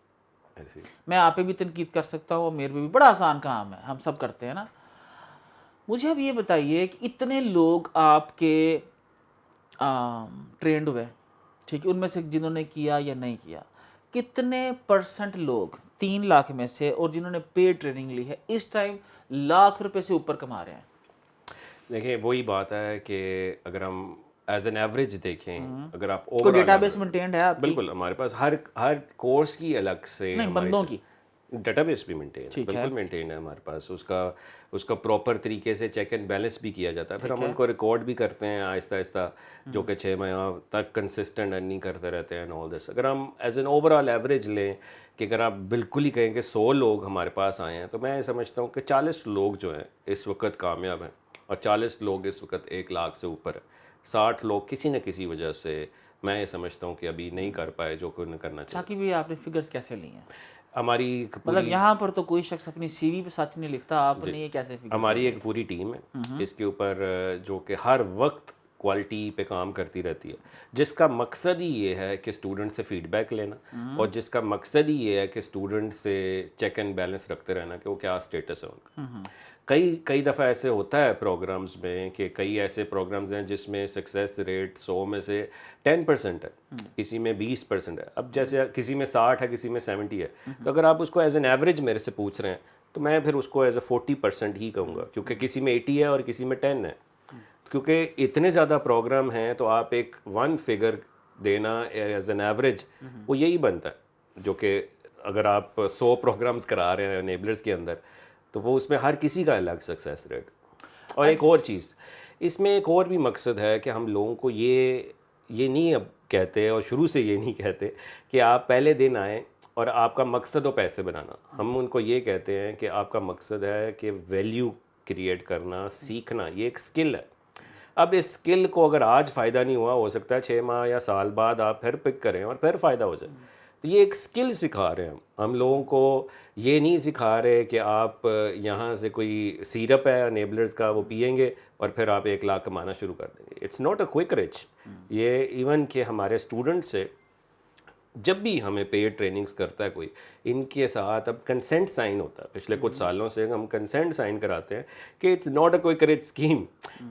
ऐसे ही। मैं आप पे भी तनकीद कर सकता हूँ, मेरे पे भी बड़ा आसान काम है, हम सब करते हैं ना। मुझे अब ये बताइए कि इतने लोग आपके ट्रेंड हुए, ठीक है, उनमें से जिन्होंने किया या नहीं किया, कितने परसेंट लोग 3 लाख में से, और जिन्होंने पेड ट्रेनिंग ली है, इस टाइम लाख रुपए से ऊपर कमा रहे हैं? देखिए वही बात है कि अगर हम एज एन एवरेज देखें, अगर आप कोई ओवरऑल डेटाबेस एवरेज, मेंटेन्ड है आपकी? बिल्कुल हमारे पास हर हर कोर्स की अलग से नहीं, हमारी बंदों की। डेटाबेस भी मेंटेन है, ठीक है। बिल्कुल मेंटेन है हमारे पास। उसका प्रॉपर तरीके से चेक एंड बैलेंस भी किया जाता है। फिर हम उनको रिकॉर्ड भी करते हैं आहिस्ता आहिस्ता, जो कि 6 महीना तक कंसिस्टेंट अर्निंग करते रहते हैं ऑल दिस। अगर हम एज एन ओवरऑल एवरेज लें कि अगर आप बिल्कुल ही कहें कि 100 लोग हमारे पास आए हैं, तो मैं समझता हूँ कि 40 लोग जो हैं इस वक्त कामयाब हैं और 40 लोग इस वक्त 1 लाख से ऊपर है। 60 लोग किसी न किसी वजह से मैं ये समझता हूँ कि अभी नहीं कर पाए जो कि उन्हें करना चाहिए। शाकिब भाई, आपने फिगर्स कैसे ली हैं? हमारी एक मतलब पूरी यहाँ पर तो कोई शख्स अपनी सीवी पे सच नहीं लिखता, आपने ये कैसे फिगर्स हमारी लिए? एक पूरी टीम है इसके ऊपर, जो कि हर वक्त क्वालिटी पे काम करती रहती है, जिसका मकसद ही ये है कि स्टूडेंट से फीडबैक लेना और जिसका मकसद ही ये है कि स्टूडेंट से चेक एंड बैलेंस रखते रहना कि वो क्या स्टेटस है उनका। कई कई दफ़ा ऐसे होता है प्रोग्राम्स में कि कई ऐसे प्रोग्राम्स हैं जिसमें सक्सेस रेट 100 में से 10% है, किसी में 20% है। अब जैसे किसी में 60 है, किसी में 70 है, तो अगर आप उसको एज एन एवरेज मेरे से पूछ रहे हैं तो मैं फिर उसको एज ए 40% ही कहूँगा, क्योंकि किसी में 80 है और किसी में 10 है। क्योंकि इतने ज़्यादा प्रोग्राम हैं तो आप एक वन फिगर देना एज एन एवरेज, वो यही बनता है। जो कि अगर आप 100 प्रोग्राम्स करा रहे हैं एनेबलर्स के अंदर, तो वो उसमें हर किसी का अलग सक्सेस रेट। और एक और चीज़, इसमें एक और भी मकसद है कि हम लोगों को ये नहीं अब कहते और शुरू से ये नहीं कहते कि आप पहले दिन आएँ और आपका मकसद हो पैसे बनाना। हम उनको ये कहते हैं कि आपका मकसद है कि वैल्यू क्रिएट करना, सीखना, ये एक स्किल है। अब इस स्किल को अगर आज फ़ायदा नहीं हुआ, हो सकता है 6 माह या साल बाद आप फिर पिक करें और फिर फ़ायदा हो जाए। तो ये एक स्किल सिखा रहे हैं हम लोगों को। ये नहीं सिखा रहे कि आप यहाँ से कोई सिरप है अनेबलर्स का, वो पिएंगे और फिर आप 1 लाख कमाना शुरू कर देंगे। It's not a quick rich. ये इवन कि हमारे स्टूडेंट से जब भी हमें पेड ट्रेनिंग्स करता है कोई, इनके साथ अब कंसेंट साइन होता है। पिछले कुछ सालों से हम कंसेंट साइन कराते हैं कि it's not a quick rich scheme,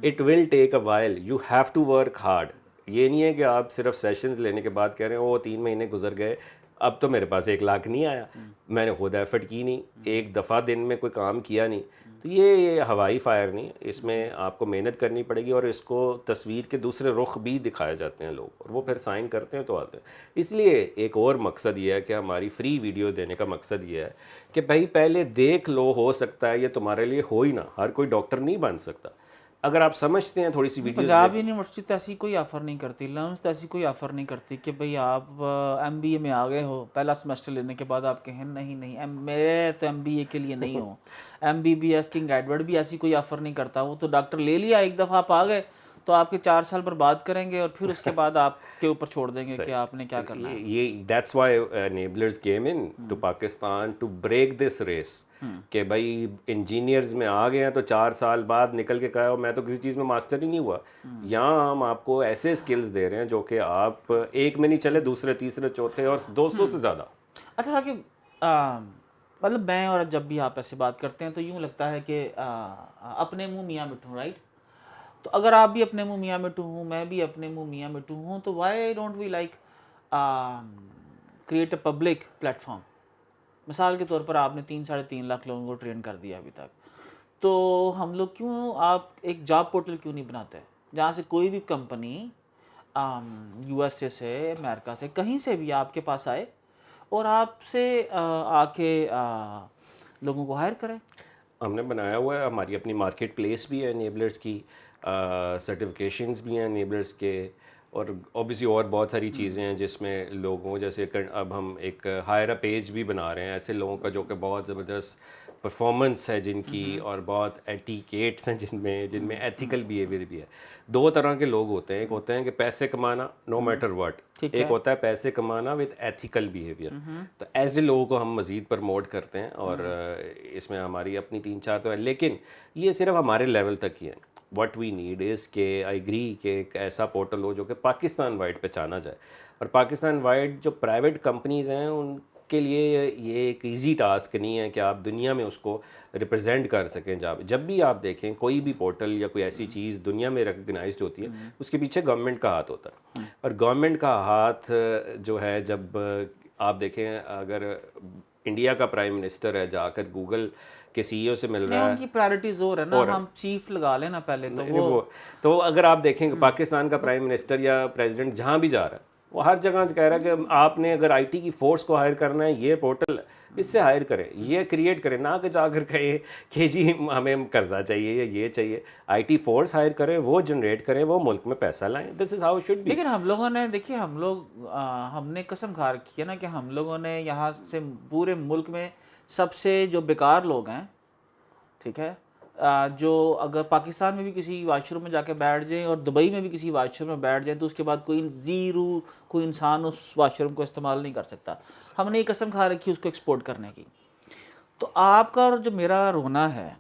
it will take a while, you have to work hard. ये नहीं है कि आप सिर्फ सेशंस लेने के बाद कह रहे हैं ओ 3 महीने गुजर गए, अब तो मेरे पास 1 लाख नहीं आया, मैंने खुद एफर्ट की नहीं, एक दफ़ा दिन में कोई काम किया नहीं। तो ये हवाई फायर नहीं, इसमें आपको मेहनत करनी पड़ेगी और इसको तस्वीर के दूसरे रुख भी दिखाए जाते हैं लोग, और वो फिर साइन करते हैं तो आते हैं। इसलिए एक और मकसद ये है कि हमारी फ्री वीडियो देने का मकसद ये है कि भाई पहले देख लो, हो सकता है ये तुम्हारे लिए हो ही ना, हर कोई डॉक्टर नहीं बन सकता। अगर आप समझते हैं थोड़ी सी वीडियोस पंजाब यूनिवर्सिटी तो ऐसी कोई ऑफ़र नहीं करती, लर्न्स तो ऐसी कोई ऑफ़र नहीं करती कि भाई आप एमबीए में आ गए हो, पहला सेमेस्टर लेने के बाद आप कहें नहीं नहीं मेरे तो एमबीए के लिए नहीं हो। एमबीबीएस किंग एडवर्ड भी ऐसी कोई ऑफ़र नहीं करता, वो तो डॉक्टर ले लिया एक दफ़ा आप आ गए तो आपके 4 साल बर्बाद करेंगे और फिर उसके बाद आपके ऊपर छोड़ देंगे कि आपने क्या करना है। ये that's why enablers came in to Pakistan to break this race कि भाई इंजीनियर्स में आ गए हैं तो 4 साल बाद निकल के कहा मैं तो किसी चीज़ में मास्टर ही नहीं हुआ। यहाँ हम आपको ऐसे स्किल्स दे रहे हैं जो कि आप एक में नहीं चले, दूसरे तीसरे चौथे और 200 से ज़्यादा। अच्छा था कि मतलब मैं और जब भी आप ऐसे बात करते हैं तो यूँ लगता है कि अपने मुँह मियाँ मिठू, राइट? तो अगर आप भी अपने मुँह मियाँ मिठू हूँ, मैं भी अपने मुँह मियाँ मिठू हूँ, तो why don't we like create a public platform? मिसाल के तौर पर आपने 3-3.5 लाख लोगों को ट्रेन कर दिया अभी तक, तो हम लोग क्यों आप एक जॉब पोर्टल क्यों नहीं बनाते जहाँ से कोई भी कंपनी यूएसए से, अमेरिका से, कहीं से भी आपके पास आए और आपसे आके लोगों को हायर करें? हमने बनाया हुआ है, हमारी अपनी मार्केट प्लेस भी है एनेबलर्स की, सर्टिफिकेशंस भी हैं एनेबलर्स के, और ऑब्वियसली और बहुत सारी चीज़ें हैं जिसमें लोगों जैसे अब हम एक हायर पेज भी बना रहे हैं ऐसे लोगों का जो कि बहुत ज़बरदस्त परफॉर्मेंस है जिनकी, और बहुत एटिकेट्स हैं जिनमें जिनमें एथिकल बिहेवियर भी है। 2 तरह के लोग होते हैं, एक होते हैं कि पैसे कमाना नो मैटर व्हाट, एक होता है पैसे कमाना विद एथिकल बिहेवियर। तो ऐसे लोगों को हम मज़ीद प्रमोट करते हैं, और इसमें हमारी अपनी 3-4 तो है, लेकिन ये सिर्फ हमारे लेवल तक ही है। व्हाट वी नीड इज़ के आई एग्री कि एक ऐसा पोर्टल हो जो कि पाकिस्तान वाइड पहचाना जाए, और पाकिस्तान वाइड जो प्राइवेट कंपनीज़ हैं उनके लिए ये एक इजी टास्क नहीं है कि आप दुनिया में उसको रिप्रेजेंट कर सकें। जब भी आप देखें कोई भी पोर्टल या कोई ऐसी चीज़ दुनिया में रिकग्नाइज्ड होती है, उसके पीछे गवर्नमेंट का हाथ होता है, और गवर्नमेंट का हाथ जो है, जब आप देखें अगर इंडिया का प्राइम मिनिस्टर है जाकर गूगल के सीईओ से मिल रहा है, उनकी प्रायोरिटीज और है ना, हम चीफ लगा लेना पहले तो तो अगर आप देखेंगे पाकिस्तान का प्राइम मिनिस्टर या प्रेसिडेंट जहाँ भी जा रहा है, वो हर जगह कह रहा है कि आपने अगर आईटी की फोर्स को हायर करना है, ये पोर्टल इससे हायर करें, ये क्रिएट करें, ना कि जाकर कहें कि जी हमें कर्जा चाहिए या ये चाहिए। आईटी फोर्स हायर करें, वो जनरेट करें, वो मुल्क में पैसा लाएं। This is how should be. लेकिन हम लोगों ने देखिए, हमने कसम खा रखी है ना कि हम लोगों ने यहाँ से पूरे मुल्क में सबसे जो बेकार लोग हैं, ठीक है, जो अगर पाकिस्तान में भी किसी वाशरूम में जाके बैठ जाएं और दुबई में भी किसी वाशरूम में बैठ जाएं तो उसके बाद कोई इंसान उस वाशरूम को इस्तेमाल नहीं कर सकता। हमने ये कसम खा रखी उसको एक्सपोर्ट करने की। तो आपका और जो मेरा रोना है,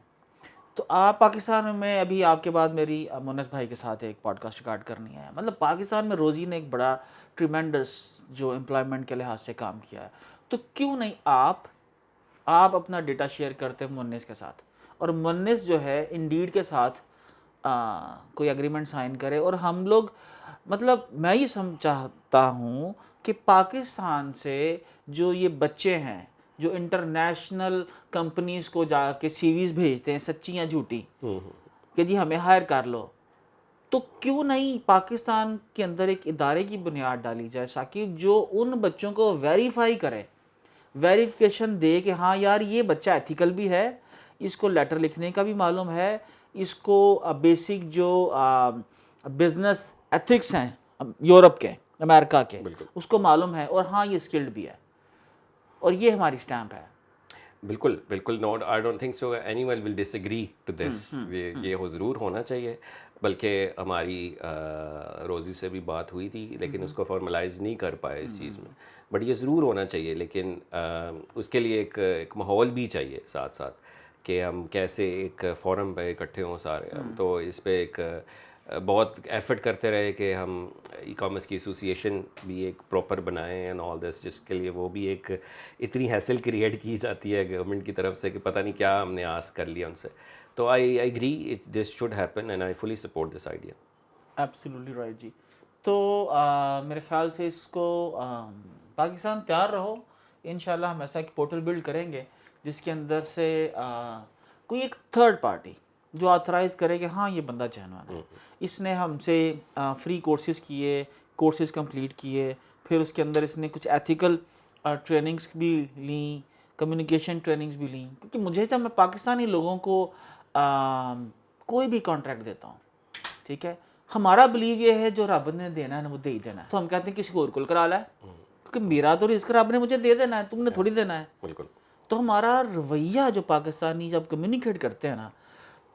तो आप पाकिस्तान में अभी आपके बाद मेरी मुन्नस भाई के साथ एक पॉडकास्ट स्टार्ट करनी है। मतलब पाकिस्तान में रोज़ी ने एक बड़ा ट्रिमेंडस जो एम्प्लॉयमेंट के लिहाज से काम किया है, तो क्यों नहीं आप अपना डेटा शेयर करते हैं मुन्निस के साथ, और मुन्निस जो है इंडीड के साथ कोई एग्रीमेंट साइन करे, और हम लोग, मतलब मैं ये चाहता हूँ कि पाकिस्तान से जो ये बच्चे हैं जो इंटरनेशनल कंपनीज को जाके सीवीज भेजते हैं, सच्ची या झूठी, कि जी हमें हायर कर लो, तो क्यों नहीं पाकिस्तान के अंदर एक इदारे की बुनियाद डाली जाए साकिब, जो उन बच्चों को वेरीफाई करे, वेरिफिकेशन दे कि हाँ यार ये बच्चा एथिकल भी है, इसको लेटर लिखने का भी मालूम है, इसको बेसिक जो बिजनेस एथिक्स हैं यूरोप के, अमेरिका के, उसको मालूम है, और हाँ ये स्किल्ड भी है, और ये हमारी स्टैम्प है। बिल्कुल बिल्कुल, not, I don't think so anyone will disagree to this. ये हो ज़रूर होना चाहिए। बल्कि हमारी रोज़ी से भी बात हुई थी, लेकिन उसको फॉर्मलाइज नहीं कर पाए इस चीज़ में। बट ये ज़रूर होना चाहिए, लेकिन उसके लिए एक माहौल भी चाहिए साथ साथ, कि हम कैसे एक फ़ोरम पे इकट्ठे हों सारे। हम तो इस पे एक बहुत एफर्ट करते रहे कि हम ई कॉमर्स की एसोसिएशन भी एक प्रॉपर बनाएं एंड ऑल दिस, जिसके लिए वो भी एक इतनी हैसल क्रिएट की जाती है गवर्नमेंट की तरफ से कि पता नहीं क्या हमने आस कर लिया उनसे। तो I agree this should happen and I fully support this idea. Absolutely right जी। तो मेरे ख्याल से इसको पाकिस्तान तैयार रहो, इंशाल्लाह हम ऐसा एक पोर्टल बिल्ड करेंगे जिसके अंदर से कोई एक थर्ड पार्टी जो ऑथराइज करे कि हाँ ये बंदा जेन्युइन है, इसने हमसे फ्री कोर्सेज कंप्लीट किए, फिर उसके अंदर इसने कुछ एथिकल ट्रेनिंग्स भी ली, कम्युनिकेशन ट्रेनिंग्स भी ली। क्योंकि मुझे, जब मैं पाकिस्तानी लोगों को कोई भी कॉन्ट्रैक्ट देता हूँ, ठीक है, हमारा बिलीव ये है जो रब ने देना है ना वो दे ही देना है। तो हम कहते हैं किसी और को करा ला है, क्योंकि मेरा तो रिस्क रब ने मुझे दे देना है, तुमने थोड़ी देना है। बिल्कुल। तो हमारा रवैया जो पाकिस्तानी जब कम्युनिकेट करते हैं ना,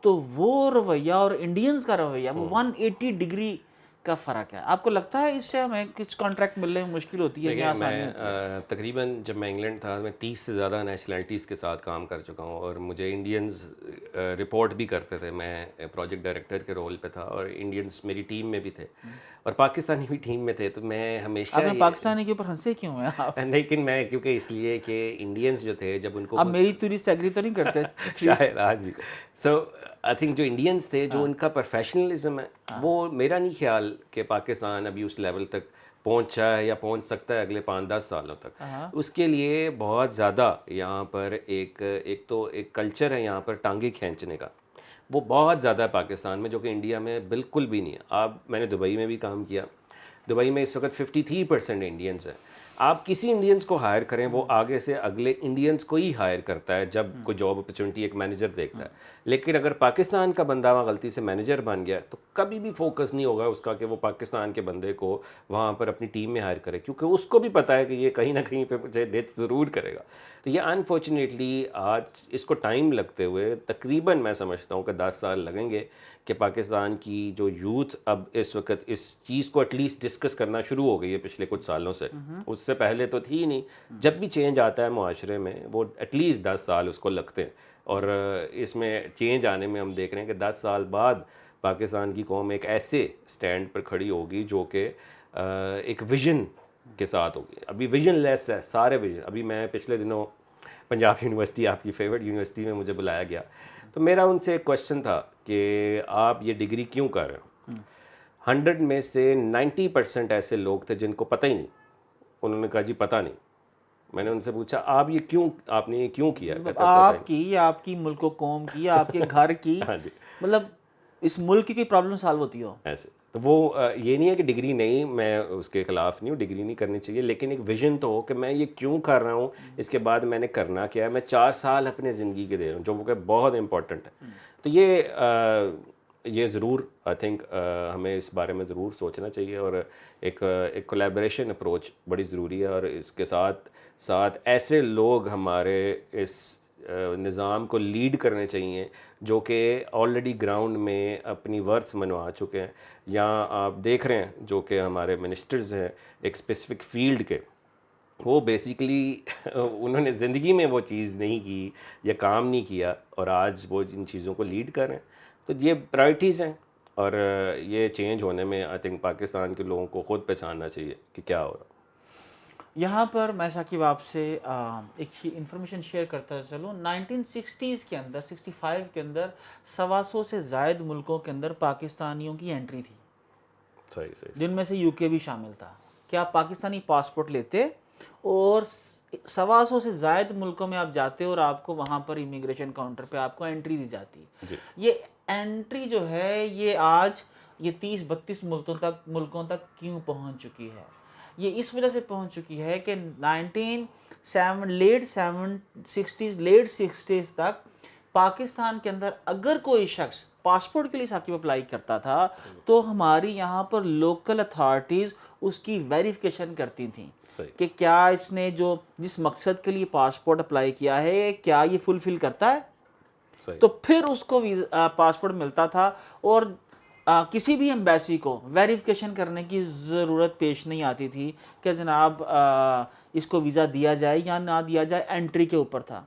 तो वो रवैया और इंडियंस का रवैया, वो 180 डिग्री का फ़र्क है। आपको लगता है इससे हमें कुछ कॉन्ट्रैक्ट मिलने में मुश्किल होती है या आसानी होती है? तकरीबन जब मैं इंग्लैंड था, मैं 30 से ज़्यादा नेशनलिटीज़ के साथ काम कर चुका हूँ, और मुझे इंडियंस रिपोर्ट भी करते थे। मैं प्रोजेक्ट डायरेक्टर के रोल पे था, और इंडियंस मेरी टीम में भी थे, और पाकिस्तानी भी टीम में थे। तो मैं हमेशा आपने पाकिस्तानी के ऊपर हंसे क्यों हैं आप? लेकिन मैं, क्योंकि इसलिए कि इंडियंस जो थे, जब उनको आप मेरी थ्योरी से एग्री तो नहीं करते? शायद, हाँ जी। सो आई थिंक जो इंडियंस थे, जो उनका प्रोफेशनलिज्म है, वो मेरा नहीं ख्याल कि पाकिस्तान अभी उस लेवल तक पहुंचा है या पहुंच सकता है अगले 5-10 सालों तक। उसके लिए बहुत ज़्यादा यहाँ पर एक तो एक कल्चर है यहाँ पर टांगे खींचने का, वो बहुत ज़्यादा है पाकिस्तान में, जो कि इंडिया में बिल्कुल भी नहीं है। मैंने दुबई में भी काम किया। दुबई में इस वक्त 53% इंडियंस हैं। आप किसी इंडियंस को हायर करें, वो आगे से अगले इंडियंस को ही हायर करता है जब कोई जॉब अपॉर्चुनिटी एक मैनेजर देखता है। लेकिन अगर पाकिस्तान का बंदा वहाँ गलती से मैनेजर बन गया, तो कभी भी फोकस नहीं होगा उसका कि वो पाकिस्तान के बंदे को वहाँ पर अपनी टीम में हायर करे, क्योंकि उसको भी पता है कि ये कहीं ना कहीं पे मुझे डेथ ज़रूर करेगा। तो ये अनफॉर्चुनेटली आज इसको टाइम लगते हुए तकरीबन मैं समझता हूँ कि 10 साल लगेंगे कि पाकिस्तान की जो यूथ अब इस वक्त इस चीज़ को एटलीस्ट डिस्कस करना शुरू हो गई है पिछले कुछ सालों से। उससे पहले तो थी ही नहीं। जब भी चेंज आता है मुआशरे में, वो एटलीस्ट 10 साल उसको लगते हैं, और इसमें चेंज आने में हम देख रहे हैं कि 10 साल बाद पाकिस्तान की कौम एक ऐसे स्टैंड पर खड़ी होगी जो कि एक विजन के साथ होगी। अभी विजन लेस है सारे विजन। अभी मैं पिछले दिनों पंजाब यूनिवर्सिटी, आपकी फेवरेट यूनिवर्सिटी में मुझे बुलाया गया, तो मेरा उनसे एक क्वेश्चन था कि आप ये डिग्री क्यों कर रहे हो। 100 में से 90% ऐसे लोग थे जिनको पता ही नहीं। उन्होंने कहा जी पता नहीं। मैंने उनसे पूछा आपने ये क्यों किया? मतलब आपकी मुल्क कौम की, आपके घर की, हाँ जी, मतलब इस मुल्क की कोई प्रॉब्लम सॉल्व होती हो ऐसे। तो वो ये नहीं है कि डिग्री नहीं, मैं उसके ख़िलाफ़ नहीं हूँ, डिग्री नहीं करनी चाहिए, लेकिन एक विज़न तो हो कि मैं ये क्यों कर रहा हूँ, इसके बाद मैंने करना क्या है। मैं 4 साल अपने ज़िंदगी के दे रहा हूँ, जो कि बहुत इंपॉर्टेंट है। तो ये ज़रूर आई थिंक हमें इस बारे में ज़रूर सोचना चाहिए, और एक कोलैबोरेशन अप्रोच बड़ी ज़रूरी है। और इसके साथ साथ ऐसे लोग हमारे इस निज़ाम को लीड करने चाहिए जो कि ऑलरेडी ग्राउंड में अपनी वर्थ मनवा चुके हैं, या आप देख रहे हैं जो कि हमारे मिनिस्टर्स हैं एक स्पेसिफिक फील्ड के, वो बेसिकली उन्होंने ज़िंदगी में वो चीज़ नहीं की या काम नहीं किया, और आज वो इन चीज़ों को लीड कर रहे हैं। तो ये प्रायोरिटीज़ हैं, और ये चेंज होने में आई थिंक पाकिस्तान के लोगों को ख़ुद पहचानना चाहिए कि क्या हो रहा है। यहाँ पर मैं साकिब आपसे एक इंफॉर्मेशन शेयर करता चलूँ। 1960s के अंदर, 65 के अंदर 125 से ज़ायद मुल्कों के अंदर पाकिस्तानियों की एंट्री थी, सही सही। जिनमें से यूके भी शामिल था। कि आप पाकिस्तानी पासपोर्ट लेते और 125 से ज़ायद मुल्कों में आप जाते और आपको वहाँ पर इमिग्रेशन काउंटर पे आपको एंट्री दी जाती। जी। ये एंट्री जो है ये आज ये 30-32 मुल्कों तक क्यों पहुँच चुकी है? ये इस वजह से पहुँच चुकी है कि लेट 60s तक पाकिस्तान के अंदर अगर कोई शख्स पासपोर्ट के लिए साकिब अप्लाई करता था तो हमारी यहाँ पर लोकल अथॉरिटीज़ उसकी वेरिफिकेशन करती थी कि क्या इसने जो जिस मकसद के लिए पासपोर्ट अप्लाई किया है क्या ये फुलफिल करता है। तो फिर उसको पासपोर्ट मिलता था, और किसी भी एम्बेसी को वेरिफिकेशन करने की ज़रूरत पेश नहीं आती थी कि जनाब इसको वीज़ा दिया जाए या ना दिया जाए, एंट्री के ऊपर था।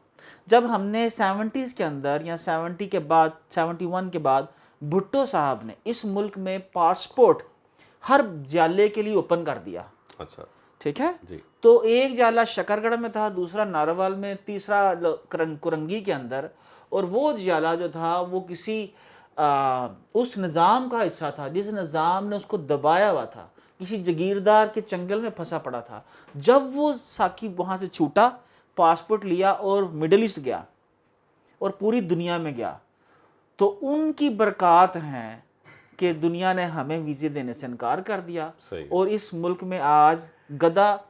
जब हमने 70s के अंदर या 70 के बाद 71 के बाद भुट्टो साहब ने इस मुल्क में पासपोर्ट हर जाले के लिए ओपन कर दिया। अच्छा, ठीक है जी। तो एक जाला शकरगढ़ में था, दूसरा नारोवाल में, तीसरा कुरंगी के अंदर, और वो जाला जो था वो किसी उस निज़ाम का हिस्सा था जिस निज़ाम ने उसको दबाया हुआ था, किसी जगीरदार के चंगल में फंसा पड़ा था। जब वो साकिब वहाँ से छूटा, पासपोर्ट लिया और मिडल ईस्ट गया और पूरी दुनिया में गया, तो उनकी बरक़ात हैं कि दुनिया ने हमें वीज़े देने से इनकार कर दिया, और इस मुल्क में आज गधा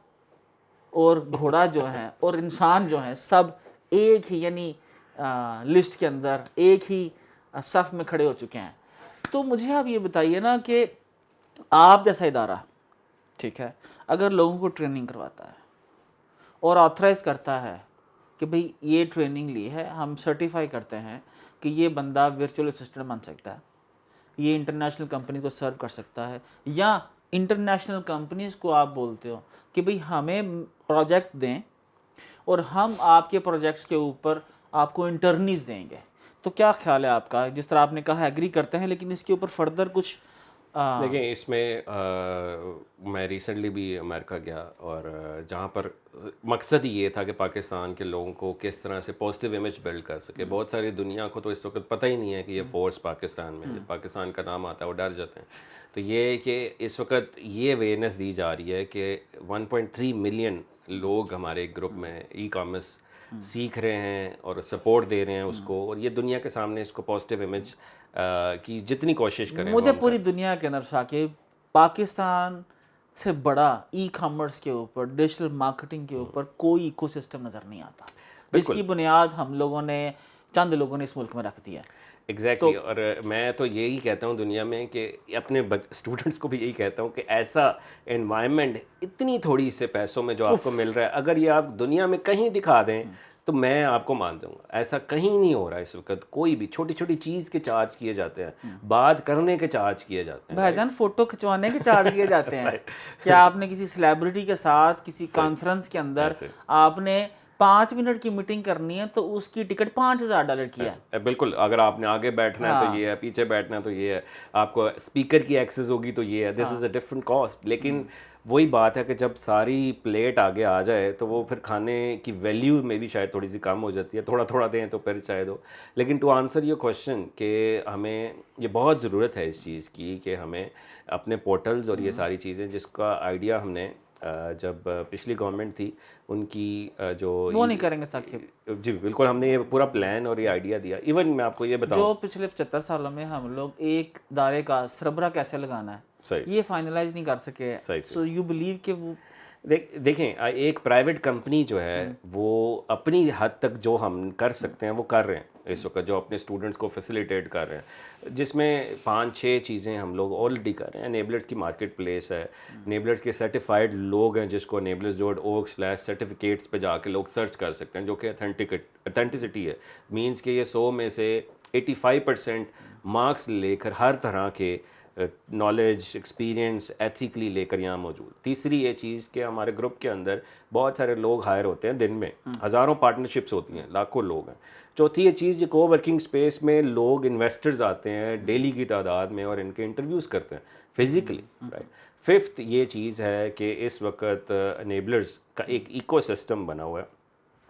और घोड़ा जो है और इंसान जो है सब एक ही यानी लिस्ट के अंदर एक ही सफ़ में खड़े हो चुके हैं। तो मुझे आप ये बताइए ना कि आप जैसा इदारा, ठीक है, अगर लोगों को ट्रेनिंग करवाता है और ऑथराइज़ करता है कि भाई ये ट्रेनिंग ली है, हम सर्टिफाई करते हैं कि ये बंदा वर्चुअल असिस्टेंट बन सकता है, ये इंटरनेशनल कंपनी को सर्व कर सकता है, या इंटरनेशनल कंपनीज़ को आप बोलते हो कि भाई हमें प्रोजेक्ट दें और हम आपके प्रोजेक्ट्स के ऊपर आपको इंटर्नीज देंगे, तो क्या ख्याल है आपका? जिस तरह आपने कहा एग्री करते हैं, लेकिन इसके ऊपर फर्दर कुछ देखिए, इसमें मैं रिसेंटली भी अमेरिका गया, और जहाँ पर मकसद ही ये था कि पाकिस्तान के लोगों को किस तरह से पॉजिटिव इमेज बिल्ड कर सके। बहुत सारी दुनिया को तो इस वक्त पता ही नहीं है कि ये फोर्स पाकिस्तान में, जब पाकिस्तान का नाम आता है वो डर जाते हैं। तो ये कि इस वक्त ये अवेयरनेस दी जा रही है कि 1.3 मिलियन लोग हमारे ग्रुप में ई कॉमर्स सीख रहे हैं और सपोर्ट दे रहे हैं उसको, और ये दुनिया के सामने इसको पॉजिटिव इमेज की जितनी कोशिश करें। मुझे पूरी दुनिया के अंदर साकिब पाकिस्तान से बड़ा ई कॉमर्स के ऊपर, डिजिटल मार्केटिंग के ऊपर कोई इकोसिस्टम नज़र नहीं आता, जिसकी बुनियाद हम लोगों ने, चंद लोगों ने इस मुल्क में रख दिया है। एग्जैक्टली तो, और मैं तो यही कहता हूँ दुनिया में कि अपने स्टूडेंट्स को भी यही कहता हूँ कि ऐसा एनवायरनमेंट इतनी थोड़ी से पैसों में जो आपको मिल रहा है, अगर ये आप दुनिया में कहीं दिखा दें तो मैं आपको मान दूंगा। ऐसा कहीं नहीं हो रहा है इस वक्त। कोई भी छोटी छोटी चीज़ के चार्ज किए जाते हैं, बात करने के चार्ज किए जाते हैं, भाईजान फोटो खिंचवाने के चार्ज किए जाते हैं। क्या आपने किसी सेलिब्रिटी के साथ किसी कॉन्फ्रेंस के अंदर आपने 5 मिनट की मीटिंग करनी है तो उसकी टिकट $5000 की है। बिल्कुल, अगर आपने आगे बैठना है तो ये है, पीछे बैठना है तो ये है, आपको स्पीकर की एक्सेस होगी तो ये है। This is a different cost. लेकिन वही बात है कि जब सारी प्लेट आगे आ जाए तो वो फिर खाने की वैल्यू में भी शायद थोड़ी सी कम हो जाती है। थोड़ा थोड़ा दें तो फिर शायद हो। लेकिन टू आंसर योर क्वेश्चन कि हमें ये बहुत ज़रूरत है इस चीज़ की कि हमें अपने पोर्टल्स और ये सारी चीज़ें जिसका आइडिया हमने जब पिछली गवर्नमेंट थी उनकी जो वो नहीं करेंगे साकिब। जी बिल्कुल, हमने ये पूरा प्लान और ये आइडिया दिया। इवन मैं आपको ये बताऊं, जो पिछले 75 सालों में हम लोग एक दायरे का सरबरा कैसे लगाना है सही ये फाइनलाइज नहीं कर सके। सही सो यू बिलीव कि वो देखें, एक प्राइवेट कंपनी जो है वो अपनी हद तक जो हम कर सकते हैं वो कर रहे हैं इस वक्त, जो अपने स्टूडेंट्स को फैसिलिटेट कर रहे हैं, जिसमें 5-6 चीज़ें हम लोग ऑलरेडी कर रहे हैं। एनेबलर्स की मार्केट प्लेस है, एनेबलर्स के सर्टिफाइड लोग हैं जिसको enablers.org/certificates पे जाके लोग सर्च कर सकते हैं, जो कि अथेंटिसिटी है। मींस कि ये 100 में से 85% मार्क्स लेकर हर तरह के नॉलेज एक्सपीरियंस एथिकली लेकर यहाँ मौजूद। तीसरी ये चीज़ कि हमारे ग्रुप के अंदर बहुत सारे लोग हायर होते हैं दिन में, हज़ारों पार्टनरशिप्स होती हैं, लाखों लोग हैं। चौथी ये चीज़, ये को वर्किंग स्पेस में लोग इन्वेस्टर्स आते हैं डेली की तादाद में और इनके इंटरव्यूज़ करते हैं फिज़िकली, राइट। फिफ्थ ये चीज़ है कि इस वक्त एनेबलर्स का एक इकोसिस्टम बना हुआ है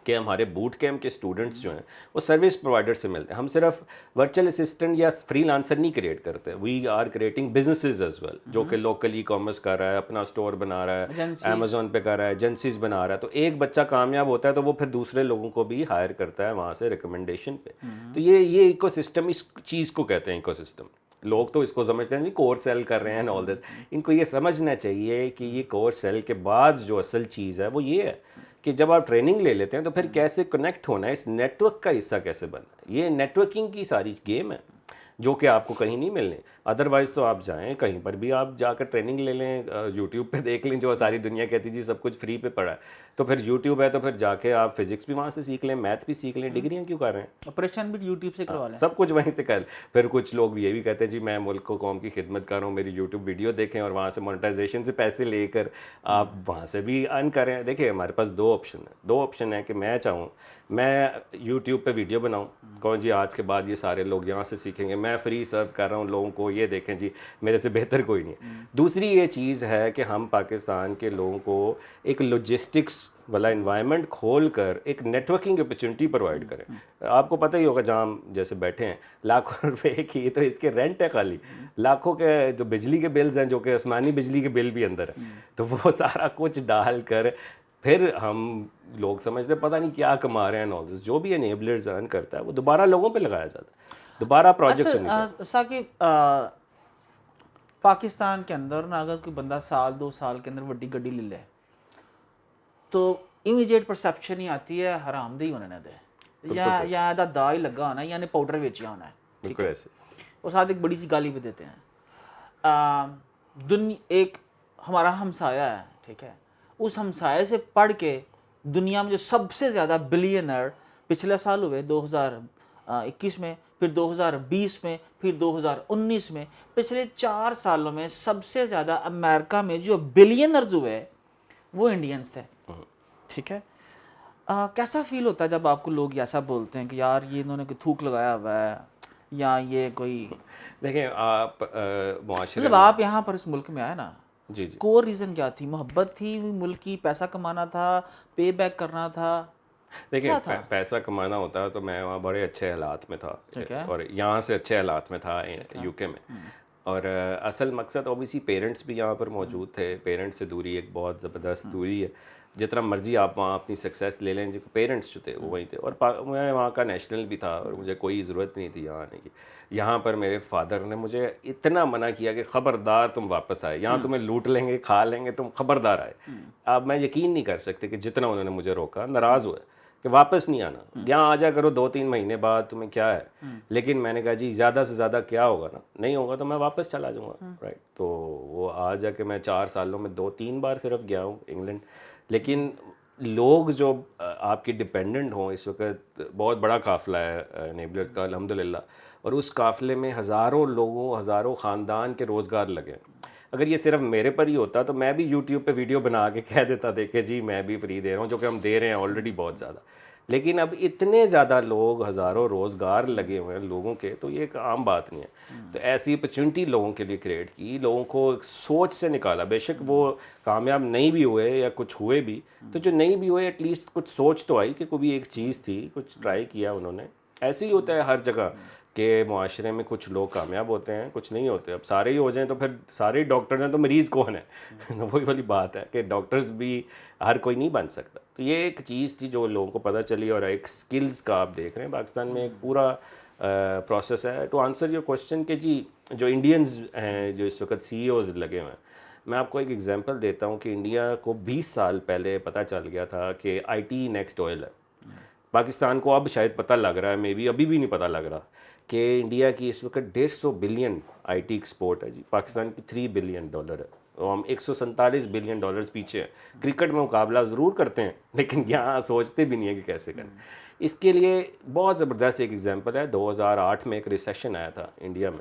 कि हमारे बूट कैम्प के स्टूडेंट्स जो हैं वो सर्विस प्रोवाइडर से मिलते हैं। हम सिर्फ वर्चुअल असिस्टेंट या फ्रीलांसर नहीं क्रिएट करते, we are creating businesses as well, जो कि लोकल ई कॉमर्स कर रहा है, अपना स्टोर बना रहा है, अमेजोन पे कर रहा है, एजेंसीज बना रहा है। तो एक बच्चा कामयाब होता है तो वो फिर दूसरे लोगों को भी हायर करता है वहाँ से रिकमेंडेशन पे। तो ये इकोसिस्टम, इस चीज़ को कहते हैं इकोसिस्टम। लोग तो इसको समझते हैं नहीं, कोर सेल कर रहे हैं ऑल दिस। इनको ये समझना चाहिए कि ये कोर सेल के बाद जो असल चीज़ है वो ये है कि जब आप ट्रेनिंग ले लेते हैं तो फिर कैसे कनेक्ट होना है, इस नेटवर्क का हिस्सा कैसे बनना है। ये नेटवर्किंग की सारी गेम है जो कि आपको कहीं नहीं मिलने। अदरवाइज़ तो आप जाएं कहीं पर भी, आप जाकर ट्रेनिंग ले लें, यूट्यूब पे देख लें, जो सारी दुनिया कहती जी सब कुछ फ्री पे पड़ा है, तो फिर यूट्यूब है तो फिर जाके आप फिजिक्स भी वहाँ से सीख लें, मैथ भी सीख लें, डिग्रियाँ क्यों कर रहे हैं, ऑपरेशन भी यूट्यूब से करवा लें, सब कुछ वहीं से कर। फिर कुछ लोग ये भी कहते हैं जी मैं मुल्क को कौम की खिदमत कर रहा हूँ, मेरी यूट्यूब वीडियो देखें और वहाँ से मोनेटाइजेशन से पैसे लेकर आप वहाँ से भी अर्न करें। देखिए हमारे पास दो ऑप्शन है कि मैं चाहूँ मैं यूट्यूब पे वीडियो बनाऊँ, कौन जी आज के बाद ये सारे लोग यहाँ से सीखेंगे, मैं फ्री सर्व कर रहा हूँ लोगों को, ये देखें जी मेरे से बेहतर कोई नहीं है। दूसरी ये चीज़ है कि हम पाकिस्तान के लोगों को एक लॉजिस्टिक्स वाला इन्वायरमेंट खोल कर एक नेटवर्किंग अपॉर्चुनिटी प्रोवाइड करें। आपको पता ही होगा जहाँ हम जैसे बैठे हैं, लाखों रुपए की तो इसके रेंट है, खाली लाखों के जो बिजली के बिल्स हैं, जो कि आसमानी बिजली के बिल भी अंदर है, तो वो सारा कुछ डाल कर फिर हम लोग समझते पता नहीं क्या कमा रहे हैं ऑल दिस। जो भी एनेबलर्स अर्न करता है वो दोबारा लोगों पे लगाया जाता है, दोबारा प्रोजेक्ट्स नहीं करता। अच्छा साकिब, पाकिस्तान के अंदर ना अगर कोई बंदा 1-2 साल के अंदर बड़ी गड्डी ले ले तो इमीडिएट परसेप्शन ही आती है हरामदी होने ना दे, या दा दा ही लगा होना, यानी पाउडर बेचिया होना है, ठीक है। और साथ एक बड़ी सी गाली भी देते हैं। एक हमारा हमसाया है, ठीक है, उस हमसाये से पढ़ के दुनिया में जो सबसे ज़्यादा बिलियनर पिछले साल हुए 2021 में, फिर 2020 में, फिर 2019 में, पिछले 4 सालों में सबसे ज़्यादा अमेरिका में जो बिलियनर्स हुए वो इंडियंस थे, ठीक है। कैसा फील होता है जब आपको लोग ऐसा बोलते हैं कि यार ये इन्होंने कोई थूक लगाया हुआ है, या ये कोई, देखें आप मतलब आप यहाँ पर इस मुल्क में आए ना, जी जी, कोर रीज़न क्या थी? मोहब्बत थी मुल्क की, पैसा कमाना था, पे बैक करना था? देखिए पैसा कमाना होता है तो मैं वहाँ बड़े अच्छे हालात में था, और यहाँ से अच्छे हालात में था यूके में। और असल मकसद ओबियसली पेरेंट्स भी यहाँ पर मौजूद थे, पेरेंट्स से दूरी एक बहुत ज़बरदस्त दूरी है, जितना मर्जी आप वहाँ अपनी सक्सेस ले लें, जो पेरेंट्स जो थे वो वहीं थे। और मैं वहाँ का नेशनल भी था और मुझे कोई ज़रूरत नहीं थी यहाँ आने की। यहाँ पर मेरे फादर ने मुझे इतना मना किया कि ख़बरदार तुम वापस आए, यहाँ तुम्हें लूट लेंगे, खा लेंगे, तुम ख़बरदार आए। अब मैं यकीन नहीं कर सकते कि जितना उन्होंने मुझे रोका, नाराज़ हुए कि वापस नहीं आना, यहाँ आ जा करो 2-3 महीने बाद, तुम्हें क्या है। लेकिन मैंने कहा जी ज़्यादा से ज़्यादा क्या होगा ना, नहीं होगा तो मैं वापस चला जाऊँगा, राइट। तो वो आ जाके मैं 4 सालों में 2-3 बार सिर्फ गया हूँ इंग्लैंड। लेकिन लोग जो आपकी डिपेंडेंट हों, इस वक्त बहुत बड़ा काफ़िला है एनेबलर्स का अल्हम्दुलिल्लाह, और उस काफ़िले में हज़ारों लोगों, हज़ारों ख़ानदान के रोज़गार लगे। अगर ये सिर्फ मेरे पर ही होता तो मैं भी यूट्यूब पे वीडियो बना के कह देता, देखे जी मैं भी फ्री दे रहा हूँ, जो कि हम दे रहे हैं ऑलरेडी बहुत ज़्यादा। लेकिन अब इतने ज़्यादा लोग, हज़ारों रोज़गार लगे हुए हैं लोगों के, तो ये एक आम बात नहीं है। तो ऐसी अपॉर्चुनिटी लोगों के लिए क्रिएट की, लोगों को एक सोच से निकाला। बेशक वो कामयाब नहीं भी हुए या कुछ हुए भी, तो जो नहीं भी हुए एटलीस्ट कुछ सोच तो आई कि कोई भी एक चीज़ थी, कुछ ट्राई किया उन्होंने। ऐसे ही होता है हर जगह कि मुआशरे में कुछ लोग कामयाब होते हैं, कुछ नहीं होते। अब सारे ही हो जाएं तो फिर सारे डॉक्टर्स हैं तो मरीज़ कौन है? वही वाली बात है कि डॉक्टर्स भी हर कोई नहीं बन सकता। तो ये एक चीज़ थी जो लोगों को पता चली, और एक स्किल्स का आप देख रहे हैं पाकिस्तान में एक पूरा प्रोसेस है। टू आंसर योर क्वेश्चन कि जी जो इंडियंस हैं जो इस वक्त CEOs लगे हुए हैं, मैं आपको एक एग्जांपल देता हूँ कि इंडिया को 20 साल पहले पता चल गया था कि IT नेक्स्ट ऑयल है। पाकिस्तान को अब शायद पता लग रहा है, मे बी अभी भी नहीं पता लग रहा कि इंडिया की इस वक्त 150 बिलियन IT एक्सपोर्ट है जी, पाकिस्तान की $3 बिलियन है, और हम 147 बिलियन डॉलर्स पीछे हैं। क्रिकेट में मुकाबला ज़रूर करते हैं लेकिन यहाँ सोचते भी नहीं है कि कैसे करें। इसके लिए बहुत ज़बरदस्त एक एग्जांपल है, 2008 में एक रिसेशन आया था इंडिया में,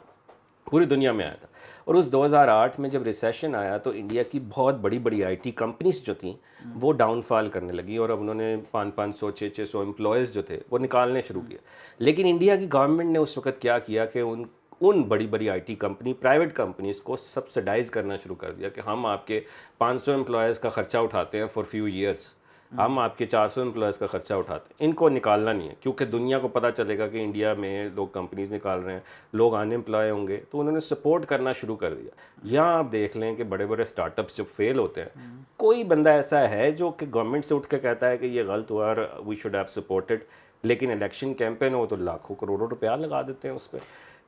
पूरी दुनिया में आया था। और उस 2008 में जब रिसेशन आया तो इंडिया की बहुत बड़ी बड़ी IT कंपनीज जो थी वो डाउनफॉल करने लगी, और अब उन्होंने 500 600 एम्प्लॉयज़ जो थे वो निकालने शुरू किए। लेकिन इंडिया की गवर्नमेंट ने उस वक्त क्या किया कि उन बड़ी बड़ी IT कंपनी, प्राइवेट कंपनीज़ को सब्सिडाइज़ करना शुरू कर दिया कि हम आपके 500 एम्प्लॉयज़ का ख़र्चा उठाते हैं फॉर फ्यू ईयर्स, हम आपके 400 एम्प्लॉयज़ का ख़र्चा उठाते हैं, इनको निकालना नहीं है, क्योंकि दुनिया को पता चलेगा कि इंडिया में लोग कंपनीज निकाल रहे हैं, लोग अनएम्प्लॉय होंगे, तो उन्होंने सपोर्ट करना शुरू कर दिया। यहाँ आप देख लें कि बड़े बड़े स्टार्टअप्स जब फेल होते हैं, कोई बंदा ऐसा है जो कि गवर्नमेंट से उठ के कहता है कि ये गलत हुआ और वी शुड हैव सपोर्टेड, लेकिन इलेक्शन कैंपेन हो तो लाखों करोड़ों रुपया लगा देते हैं उस पर।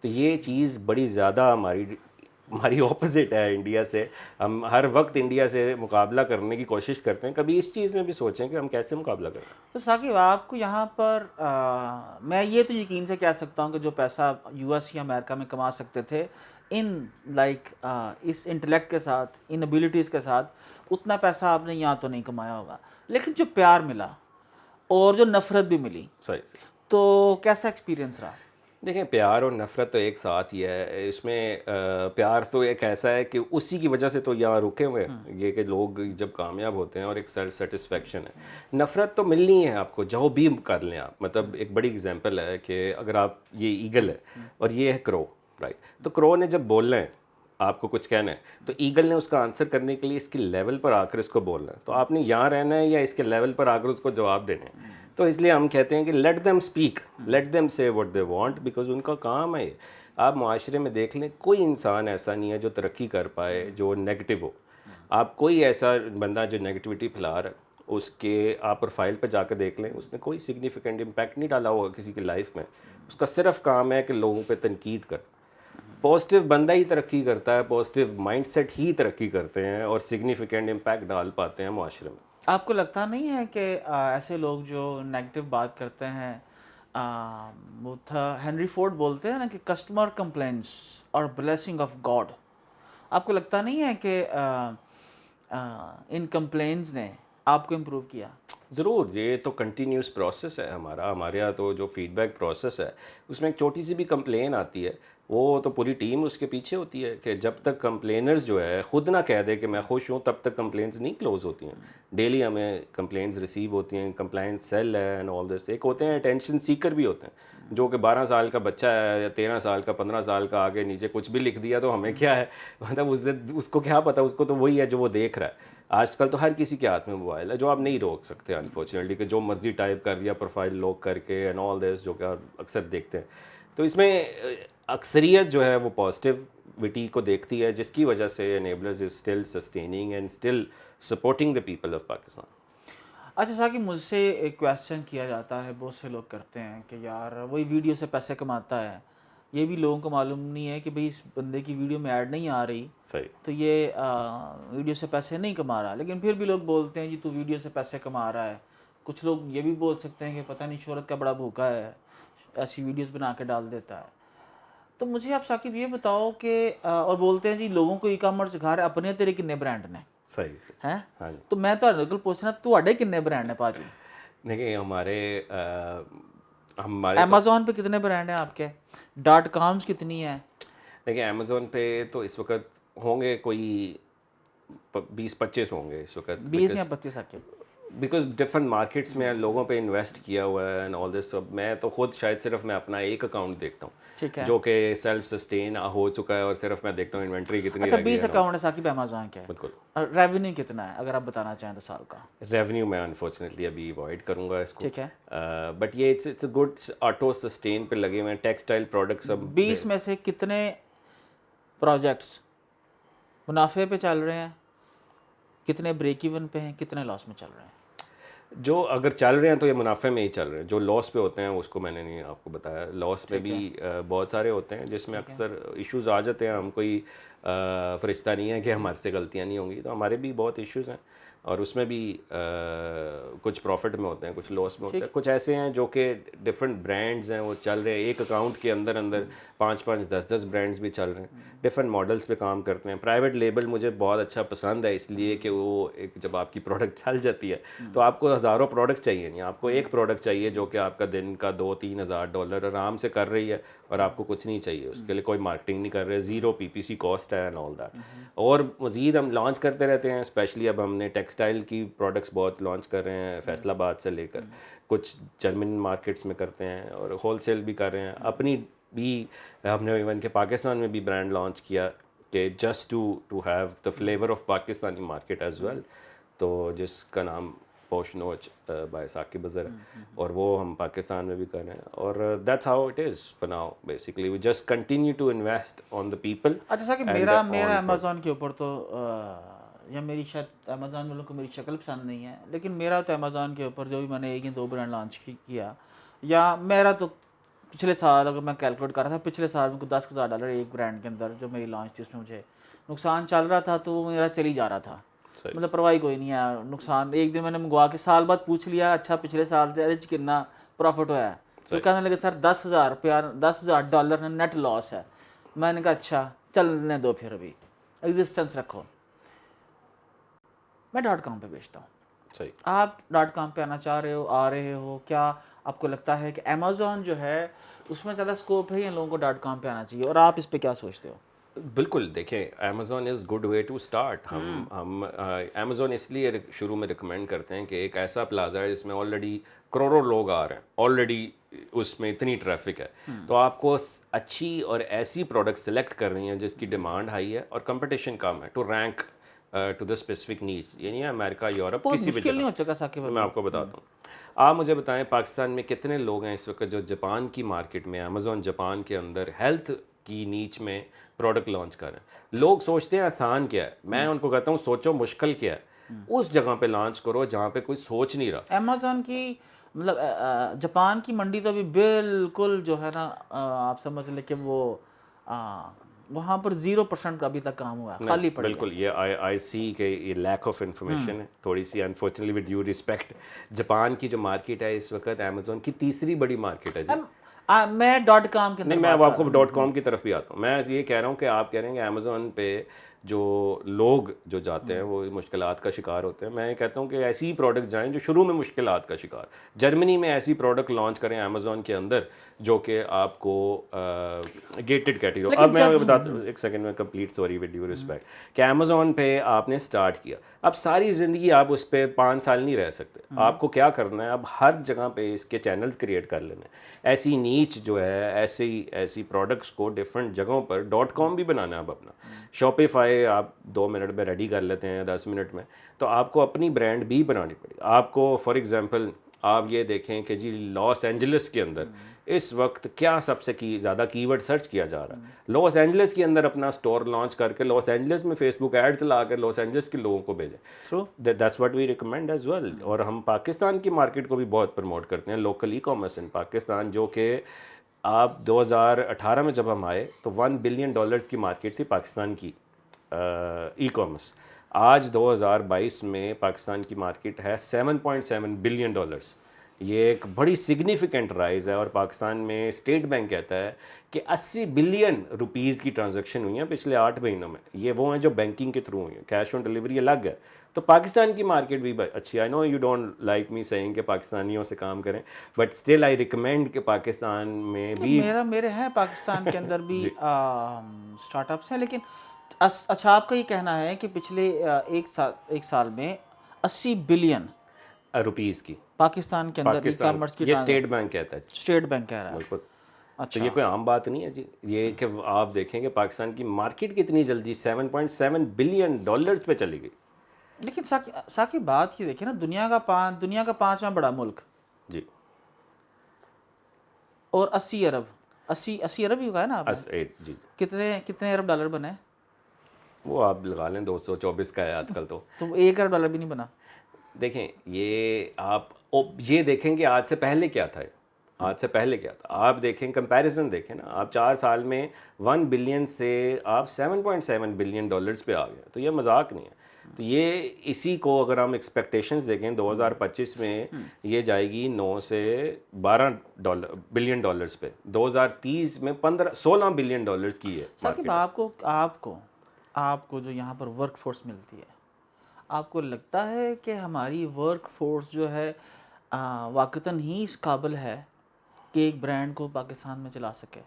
तो ये चीज़ बड़ी ज़्यादा हमारी ऑपोजिट है इंडिया से। हम हर वक्त इंडिया से मुकाबला करने की कोशिश करते हैं, कभी इस चीज़ में भी सोचें कि हम कैसे मुकाबला करें। तो साकिब आपको यहाँ पर मैं ये तो यकीन से कह सकता हूँ कि जो पैसा US या अमेरिका में कमा सकते थे इन इस इंटेलेक्ट के साथ, इन एबिलिटीज़ के साथ, उतना पैसा आपने यहाँ तो नहीं कमाया होगा। लेकिन जो प्यार मिला और जो नफ़रत भी मिली, सही। तो कैसा एक्सपीरियंस रहा? देखें, प्यार और नफ़रत तो एक साथ ही है इसमें। प्यार तो एक ऐसा है कि उसी की वजह से तो यहाँ रुके हुए हैं ये कि लोग जब कामयाब होते हैं, और एक सेल्फ सेटिस्फेक्शन है। नफ़रत तो मिलनी है आपको, जो भी कर लें आप। मतलब एक बड़ी एग्जांपल है कि अगर आप, ये ईगल है और ये है क्रो, राइट? तो क्रो ने जब बोलना है, आपको कुछ कहना है, तो ईगल ने उसका आंसर करने के लिए इसके लेवल पर आकर इसको बोलना है। तो आपने यहाँ रहना है या इसके लेवल पर आकर उसको जवाब देना है। तो इसलिए हम कहते हैं कि let them speak, let them से व्हाट दे वांट, बिकॉज उनका काम है ये। आप मुआशरे में देख लें, कोई इंसान ऐसा नहीं है जो तरक्की कर पाए जो नेगेटिव हो। आप कोई ऐसा बंदा जो नेगेटिविटी फैला रहा है, उसके आप प्रोफाइल पर जाकर देख लें, उसने कोई सिग्निफिकेंट इम्पैक्ट नहीं डाला होगा किसी की लाइफ में। उसका सिर्फ काम है कि लोगों पे तनकीद कर। पॉजिटिव बंदा ही तरक्की करता है, पॉजिटिव माइंडसेट ही तरक्की करते हैं और सिग्निफिकेंट इम्पैक्ट डाल पाते हैं मुआशरे में। आपको लगता नहीं है कि ऐसे लोग जो नेगेटिव बात करते हैं, वो था हेनरी फोर्ड बोलते हैं ना कि कस्टमर कंप्लेंट्स और ब्लेसिंग ऑफ गॉड। आपको लगता नहीं है कि इन कंप्लेंट्स ने आपको इम्प्रूव किया? ज़रूर, ये तो कंटिन्यूस प्रोसेस है हमारे यहाँ तो जो फीडबैक प्रोसेस है उसमें एक छोटी सी भी कंप्लेन आती है, वो तो पूरी टीम उसके पीछे होती है कि जब तक कंप्लेनर्स जो है खुद ना कह दे कि मैं खुश हूँ, तब तक कंप्लेंट्स नहीं क्लोज होती हैं। डेली हमें कंप्लेंट्स रिसीव होती हैं, कंप्लाइंस सेल है एंड ऑल दिस। एक होते हैं अटेंशन सीकर भी होते हैं, जो कि 12 साल का बच्चा है या 13 साल का, 15 साल का, आगे नीचे कुछ भी लिख दिया तो हमें क्या है, मतलब उसको क्या पता, उसको तो वही है जो वो देख रहा है। आजकल तो हर किसी के हाथ में मोबाइल है, जो आप नहीं रोक सकते अनफॉर्चुनेटली, कि जो मर्जी टाइप कर दिया, प्रोफाइल लॉक करके एंड ऑल दिस, जो कि आप अक्सर देखते हैं। तो इसमें अक्सरियत जो है वो पॉजिटिविटी को देखती है, जिसकी वजह से enablers is still sustaining and still supporting the people of Pakistan. अच्छा साकिब, मुझसे एक क्वेश्चन किया जाता है, बहुत से लोग करते हैं कि यार वही वीडियो से पैसे कमाता है, ये भी लोगों को मालूम नहीं है कि भाई इस बंदे की वीडियो में ऐड नहीं आ रही, सही, तो ये वीडियो से पैसे नहीं कमा रहा, लेकिन फिर भी लोग बोलते हैं जी तू वीडियो से पैसे कमा रहा है। कुछ लोग ये भी बोल सकते हैं कि पता नहीं शोहरत का बड़ा भूखा है, ऐसी वीडियोस बना के डाल देता है। तो मुझे आप साकिब ये बताओ कि और बोलते हैं जी लोगों को ई-कॉमर्स सिखा रहे, अपने तेरे कितने ब्रांड ने सही हैं? हाँ जी। तो मैं ਤੁਹਾਡੇ ਕੋਲ ਪੁੱਛਣਾ ਤੁਹਾਡੇ कितने ब्रांड हैं पाजी? देखिए हमारे अमेज़न पे कितने ब्रांड हैं आपके? .coms कितनी है? देखिए अमेज़ोन पे तो इस वक्त होंगे कोई 20-25 होंगे इस वक्त। 20 या 25 साकिब? बिकॉज डिफरेंट मार्केट्स में लोगों पे इन्वेस्ट किया हुआ है एंड ऑल दिस। सब मैं तो खुद शायद सिर्फ मैं अपना एक अकाउंट देखता हूँ ठीक है। जो कि सेल्फ सस्टेन हो चुका है, और सिर्फ मैं देखता हूँ इन्वेंट्री कितनी अच्छा रह गई 20 है। अकाउंट है साकिब अमेज़न के, बिल्कुल। रेवेन्यू कितना है अगर आप बताना चाहें तो साल का? रेवेन्यू मैं अनफॉर्चुनेटली अभी अवॉइड करूंगा इसको, ठीक है। बट ये it's a good auto sustain पे लगे हुए हैं, टेक्सटाइल प्रोडक्ट्स सब 20 में से कितने प्रोजेक्ट्स मुनाफे पे चल रहे हैं, कितने ब्रेक इवन पे हैं, कितने लॉस में चल रहे हैं? जो अगर चल रहे हैं तो ये मुनाफे में ही चल रहे हैं। जो लॉस पे होते हैं उसको मैंने नहीं आपको बताया। लॉस पे भी बहुत सारे होते हैं जिसमें अक्सर इश्यूज आ जाते हैं। हम कोई फरिश्ता नहीं है कि हमारे से गलतियां नहीं होंगी, तो हमारे भी बहुत इश्यूज हैं, और उसमें भी कुछ प्रॉफिट में होते हैं, कुछ लॉस में होते हैं। कुछ ऐसे हैं जो कि डिफरेंट ब्रांड्स हैं वो चल रहे हैं, एक अकाउंट के अंदर अंदर 5-5 10-10 ब्रांड्स भी चल रहे हैं, डिफरेंट मॉडल्स पे काम करते हैं। प्राइवेट लेबल मुझे बहुत अच्छा पसंद है इसलिए कि वो एक जब आपकी प्रोडक्ट चल जाती है तो आपको हज़ारों प्रोडक्ट चाहिए नहीं, आपको एक प्रोडक्ट चाहिए जो कि आपका दिन का $2-3 हज़ार डॉलर आराम से कर रही है, और आपको कुछ नहीं चाहिए, उसके लिए कोई मार्केटिंग नहीं कर रहे, ज़ीरो PPC कॉस्ट है एंड ऑल दैट। और मज़ीद हम लॉन्च करते रहते हैं, स्पेशली अब हमने टेक्सटाइल की प्रोडक्ट्स बहुत लॉन्च कर रहे हैं, फैसलाबाद से लेकर कुछ जर्मन मार्केट्स में करते हैं, और होलसेल भी कर रहे हैं। अपनी भी हमने इवन के पाकिस्तान में भी ब्रांड लॉन्च किया कि just to have the flavour of Pakistani market as well, तो जिसका नाम पोश नोच बाय साकिब अज़हर है, और वो हम पाकिस्तान में भी कर रहे हैं, और that's how it is for now. Basically we just continue to invest on the people. अच्छा साकिब, मेरा अमेज़न के ऊपर तो या मेरी शायद अमेज़न वालों को मेरी शक्ल पसंद नहीं है, लेकिन मेरा तो अमेज़न के ऊपर जो भी मैंने 1 या 2 ब्रांड लॉन्च किया, या मेरा तो पिछले साल अगर मैं कैलकुलेट कर रहा था, पिछले साल मेरे को $10,000 एक ब्रांड के अंदर जो मेरी लॉन्च थी उसमें मुझे नुकसान चल रहा था, तो वो मेरा चल ही जा रहा था, मतलब परवाह कोई नहीं है नुकसान। एक दिन मैंने मंगवा के साल बाद पूछ लिया, अच्छा पिछले साल से कितना प्रॉफिट हुआ है, तो कहने लगे सर $10,000 ना नेट लॉस है। मैंने कहा अच्छा चलने दो, फिर अभी एग्जिस्टेंस रखो। मैं .com पे बेचता हूँ, सही। आप .com पे आना चाह रहे हो, आ रहे हो, क्या आपको लगता है कि अमेज़न जो है उसमें ज़्यादा स्कोप है या लोगों को .com पे आना चाहिए, और आप इस पे क्या सोचते हो? बिल्कुल, देखें Amazon is good way to start. हम अमेज़न इसलिए शुरू में रिकमेंड करते हैं कि एक ऐसा प्लाजा है जिसमें ऑलरेडी करोड़ों लोग आ रहे हैं, ऑलरेडी उसमें इतनी ट्रैफिक है, तो आपको अच्छी और ऐसी प्रोडक्ट सेलेक्ट करनी है जिसकी डिमांड हाई है और कंपटीशन कम है, to rank to the specific niche. ये नहीं है अमेरिका, यूरोप, बहुत किसी भी मुश्किल नहीं जगह। हो चुका साकिब मैं अभी? आपको बताता हूँ, आप मुझे बताएं पाकिस्तान में कितने लोग हैं इस वक्त जो जापान की मार्केट में, अमेज़न जापान के अंदर हेल्थ की नीच में प्रोडक्ट लॉन्च कर रहे हैं। लोग सोचते हैं आसान क्या है, मैं उनको कहता हूँ सोचो मुश्किल क्या है, उस जगह पे लॉन्च करो जहाँ पे कोई सोच नहीं रहा। अमेज़न की मतलब जापान की मंडी तो अभी बिल्कुल जो है ना, आप समझ लें कि वो वहाँ पर 0% का अभी तक काम हुआ है, खाली पड़ गया। बिल्कुल, ये आई सी के ये लैक ऑफ इन्फॉर्मेशन है थोड़ी सी, unfortunately, with due respect. Japan की जो मार्केट है इस वक्त अमेज़न की तीसरी बड़ी मार्केट है जी। मैं .com के अंदर नहीं, मैं अब आपको .com की तरफ भी आता हूँ। मैं ये कह रहा हूँ कि आप कह रहे हैं कि अमेज़न पे जो लोग जो जाते हैं वो मुश्किलात का शिकार होते हैं। मैं कहता हूँ कि ऐसी ही प्रोडक्ट जाएं जो शुरू में मुश्किलात का शिकार। जर्मनी में ऐसी प्रोडक्ट लॉन्च करें अमेज़न के अंदर जो कि आपको गेटेड कैटेगरी। अब मैं बताता हूँ, एक सेकंड में complete, sorry with due respect, कि अमेज़न पे आपने स्टार्ट किया, अब सारी ज़िंदगी आप उस पर 5 साल नहीं रह सकते। आपको क्या करना है, अब हर जगह पे इसके चैनल्स क्रिएट कर लेने हैं। ऐसी नीच जो है, ऐसी प्रोडक्ट्स को डिफरेंट जगहों पर .com भी बनाना है अब अपना। शॉपिफाई आप 2 मिनट में रेडी कर लेते हैं, 10 मिनट में, तो आपको अपनी ब्रांड भी बनानी पड़ेगी। आपको फॉर एग्जांपल आप ये देखें कि जी लॉस एंजलिस के अंदर इस वक्त क्या सबसे ज़्यादा कीवर्ड सर्च किया जा रहा है, लॉस एंजलिस के अंदर अपना स्टोर लॉन्च करके लॉस एंजलिस में फेसबुक एड्स ला कर लॉस एंजलिस के लोगों को भेजें। That's what we recommend as well. और हम पाकिस्तान की मार्केट को भी बहुत प्रमोट करते हैं, लोकल ई कॉमर्स इन पाकिस्तान, जो कि आप 2018 में जब हम आए तो $1 बिलियन की मार्केट थी पाकिस्तान की ई कॉमर्स। आज 2022 में पाकिस्तान की मार्केट है $7.7 बिलियन। ये एक बड़ी सिग्निफिकेंट राइज़ है, और पाकिस्तान में स्टेट बैंक कहता है कि 80 बिलियन रुपीज़ की ट्रांजैक्शन हुई हैं पिछले 8 महीनों में। ये वो हैं जो बैंकिंग के थ्रू हुई हैं, कैश ऑन डिलीवरी अलग है। तो पाकिस्तान की मार्केट भी अच्छी है। I know you don't like me saying कि पाकिस्तानियों से काम करें, बट स्टिल आई रिकमेंड कि पाकिस्तान में भी मेरे हैं पाकिस्तान के अंदर भी स्टार्टअप्स हैं, लेकिन अच्छा आपका ये कहना है कि पिछले एक साल में 80 बिलियन रुपीज़ की। पाकिस्तान के अंदर ई पाकिस्तान कॉमर्स की ये स्टेट बैंक कहता है जी। स्टेट बैंक कह रहा है। बिल्कुल। तो अच्छा। ये कोई आम बात नहीं है जी। ये कि आप देखें कि पाकिस्तान की मार्केट कितनी जल्दी 7.7 बिलियन डॉलर्स पे चली गई। लेकिन साकी बात ये देखिए ना, दुनिया का पांचवा बड़ा मुल्क जी। और 80 अरब ही कहा है ना आपने? जी। कितने कितने अरब डॉलर बने? वो आप लगा लें 224 का है आजकल तो 1 अरब डॉलर भी नहीं बना। देखें ये आप ये देखें कि आज से पहले क्या था। आज से पहले क्या था आप देखें, कंपैरिजन देखें ना। आप 4 साल में 1 बिलियन से आप 7.7 बिलियन डॉलर्स पे आ गए। तो ये मजाक नहीं है। तो ये इसी को अगर हम एक्सपेक्टेशंस देखें 2025 में ये जाएगी 9 से 12 बिलियन डॉलर्स पे। 2030 में 16 बिलियन डॉलर्स की है साकिब, मार्केट। आपको जो यहाँ पर वर्क फोर्स मिलती है, आपको लगता है कि हमारी वर्क फोर्स जो है वाकतन ही इस काबिल है कि एक ब्रांड को पाकिस्तान में चला सके?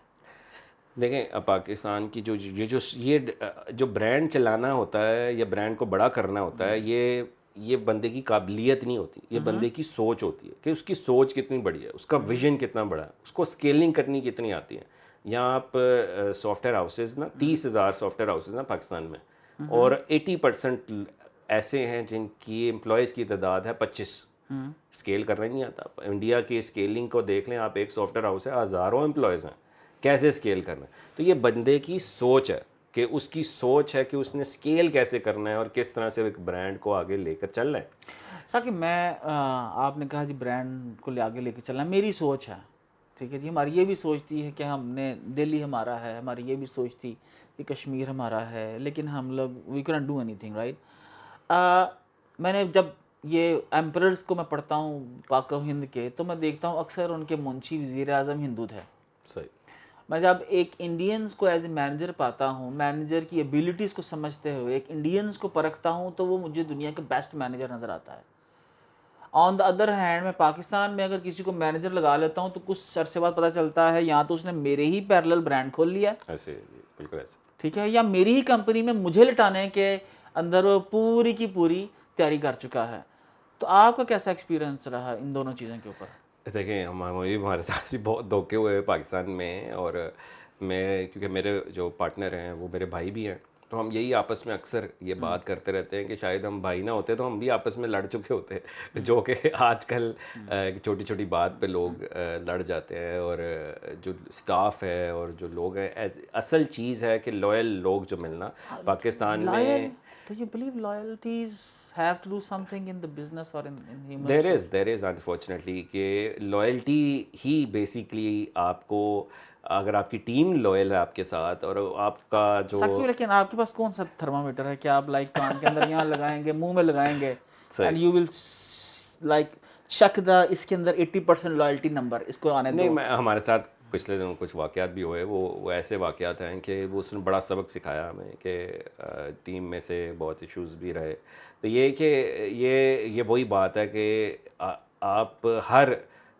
देखें, अब पाकिस्तान की जो ब्रांड चलाना होता है या ब्रांड को बड़ा करना होता है, ये बंदे की काबिलियत नहीं होती, ये बंदे की सोच होती है कि उसकी सोच कितनी बड़ी है, उसका विजन कितना बड़ा है, उसको स्केलिंग करनी कितनी आती है। यहाँ आप सॉफ्टवेयर हाउसेज ना 30,000 सॉफ्टवेयर हाउसेज ना पाकिस्तान में, और 80% ऐसे हैं जिनकी एम्प्लॉयज़ की तादाद है 25। स्केल करना ही नहीं आता। इंडिया की स्केलिंग को देख लें आप, एक सॉफ्टवेयर हाउस है, हज़ारों एम्प्लॉयज़ हैं, कैसे स्केल करना है। तो ये बंदे की सोच है कि उसकी सोच है कि उसने स्केल कैसे करना है और किस तरह से एक ब्रांड को आगे लेकर चलना है। साकिब, आपने कहा जी ब्रांड को आगे लेकर चलना मेरी सोच है, ठीक है जी। हमारी ये भी सोचती है कि हमने दिल्ली हमारा है, हमारी ये भी सोच थी कि कश्मीर हमारा है, लेकिन हम लोग we can do anything, right. मैंने जब ये एम्परर्स को मैं पढ़ता हूँ पाक हिंद के, तो मैं देखता हूँ अक्सर उनके मुंशी वज़ीर आज़म हिंदू थे। सही। मैं जब एक इंडियंस को एज ए मैनेजर पाता हूँ, मैनेजर की एबिलिटीज़ को समझते हुए एक इंडियंस को परखता हूँ, तो वो मुझे दुनिया का बेस्ट मैनेजर नज़र आता है। ऑन द अदर हैंड, मैं पाकिस्तान में अगर किसी को मैनेजर लगा लेता हूँ तो कुछ अरसे बाद पता चलता है या तो उसने मेरे ही पैरेलल ब्रांड खोल लिया, ऐसे बिल्कुल ऐसे, ठीक है, या मेरी ही कंपनी में मुझे लिटाने के अंदर वो पूरी की पूरी तैयारी कर चुका है। तो आपका कैसा एक्सपीरियंस रहा इन दोनों चीज़ों के ऊपर? देखें, हमारे साथ भी बहुत धोखे हुए पाकिस्तान में। और मैं, क्योंकि मेरे जो पार्टनर हैं वो मेरे भाई भी हैं, तो हम यही आपस में अक्सर ये बात करते रहते हैं कि शायद हम भाई ना होते तो हम भी आपस में लड़ चुके होते, जो कि आजकल छोटी छोटी बात पे लोग लड़ जाते हैं। और जो स्टाफ है और जो लोग हैं, असल चीज़ है कि लॉयल लोग जो मिलना पाकिस्तान में। Do you believe loyalties have to do something in the business or in human there is unfortunately कि लॉयल्टी ही बेसिकली आपको, अगर आपकी टीम लॉयल है आपके साथ और आपका जो साक्षी, लेकिन आपके पास कौन सा थर्मामीटर है कि आप लाइक कान के अंदर यहाँ लगाएंगे, मुंह में लगाएंगे and you will like check the इसके अंदर 80% लॉयल्टी नंबर, इसको आने नहीं, दो। मैं हमारे साथ पिछले दिनों कुछ वाक़यात भी हुए, वो ऐसे वाक़यात हैं कि वो उसने बड़ा सबक सिखाया हमें कि टीम में से बहुत इश्यूज़ भी रहे। तो ये कि ये वही बात है कि आप हर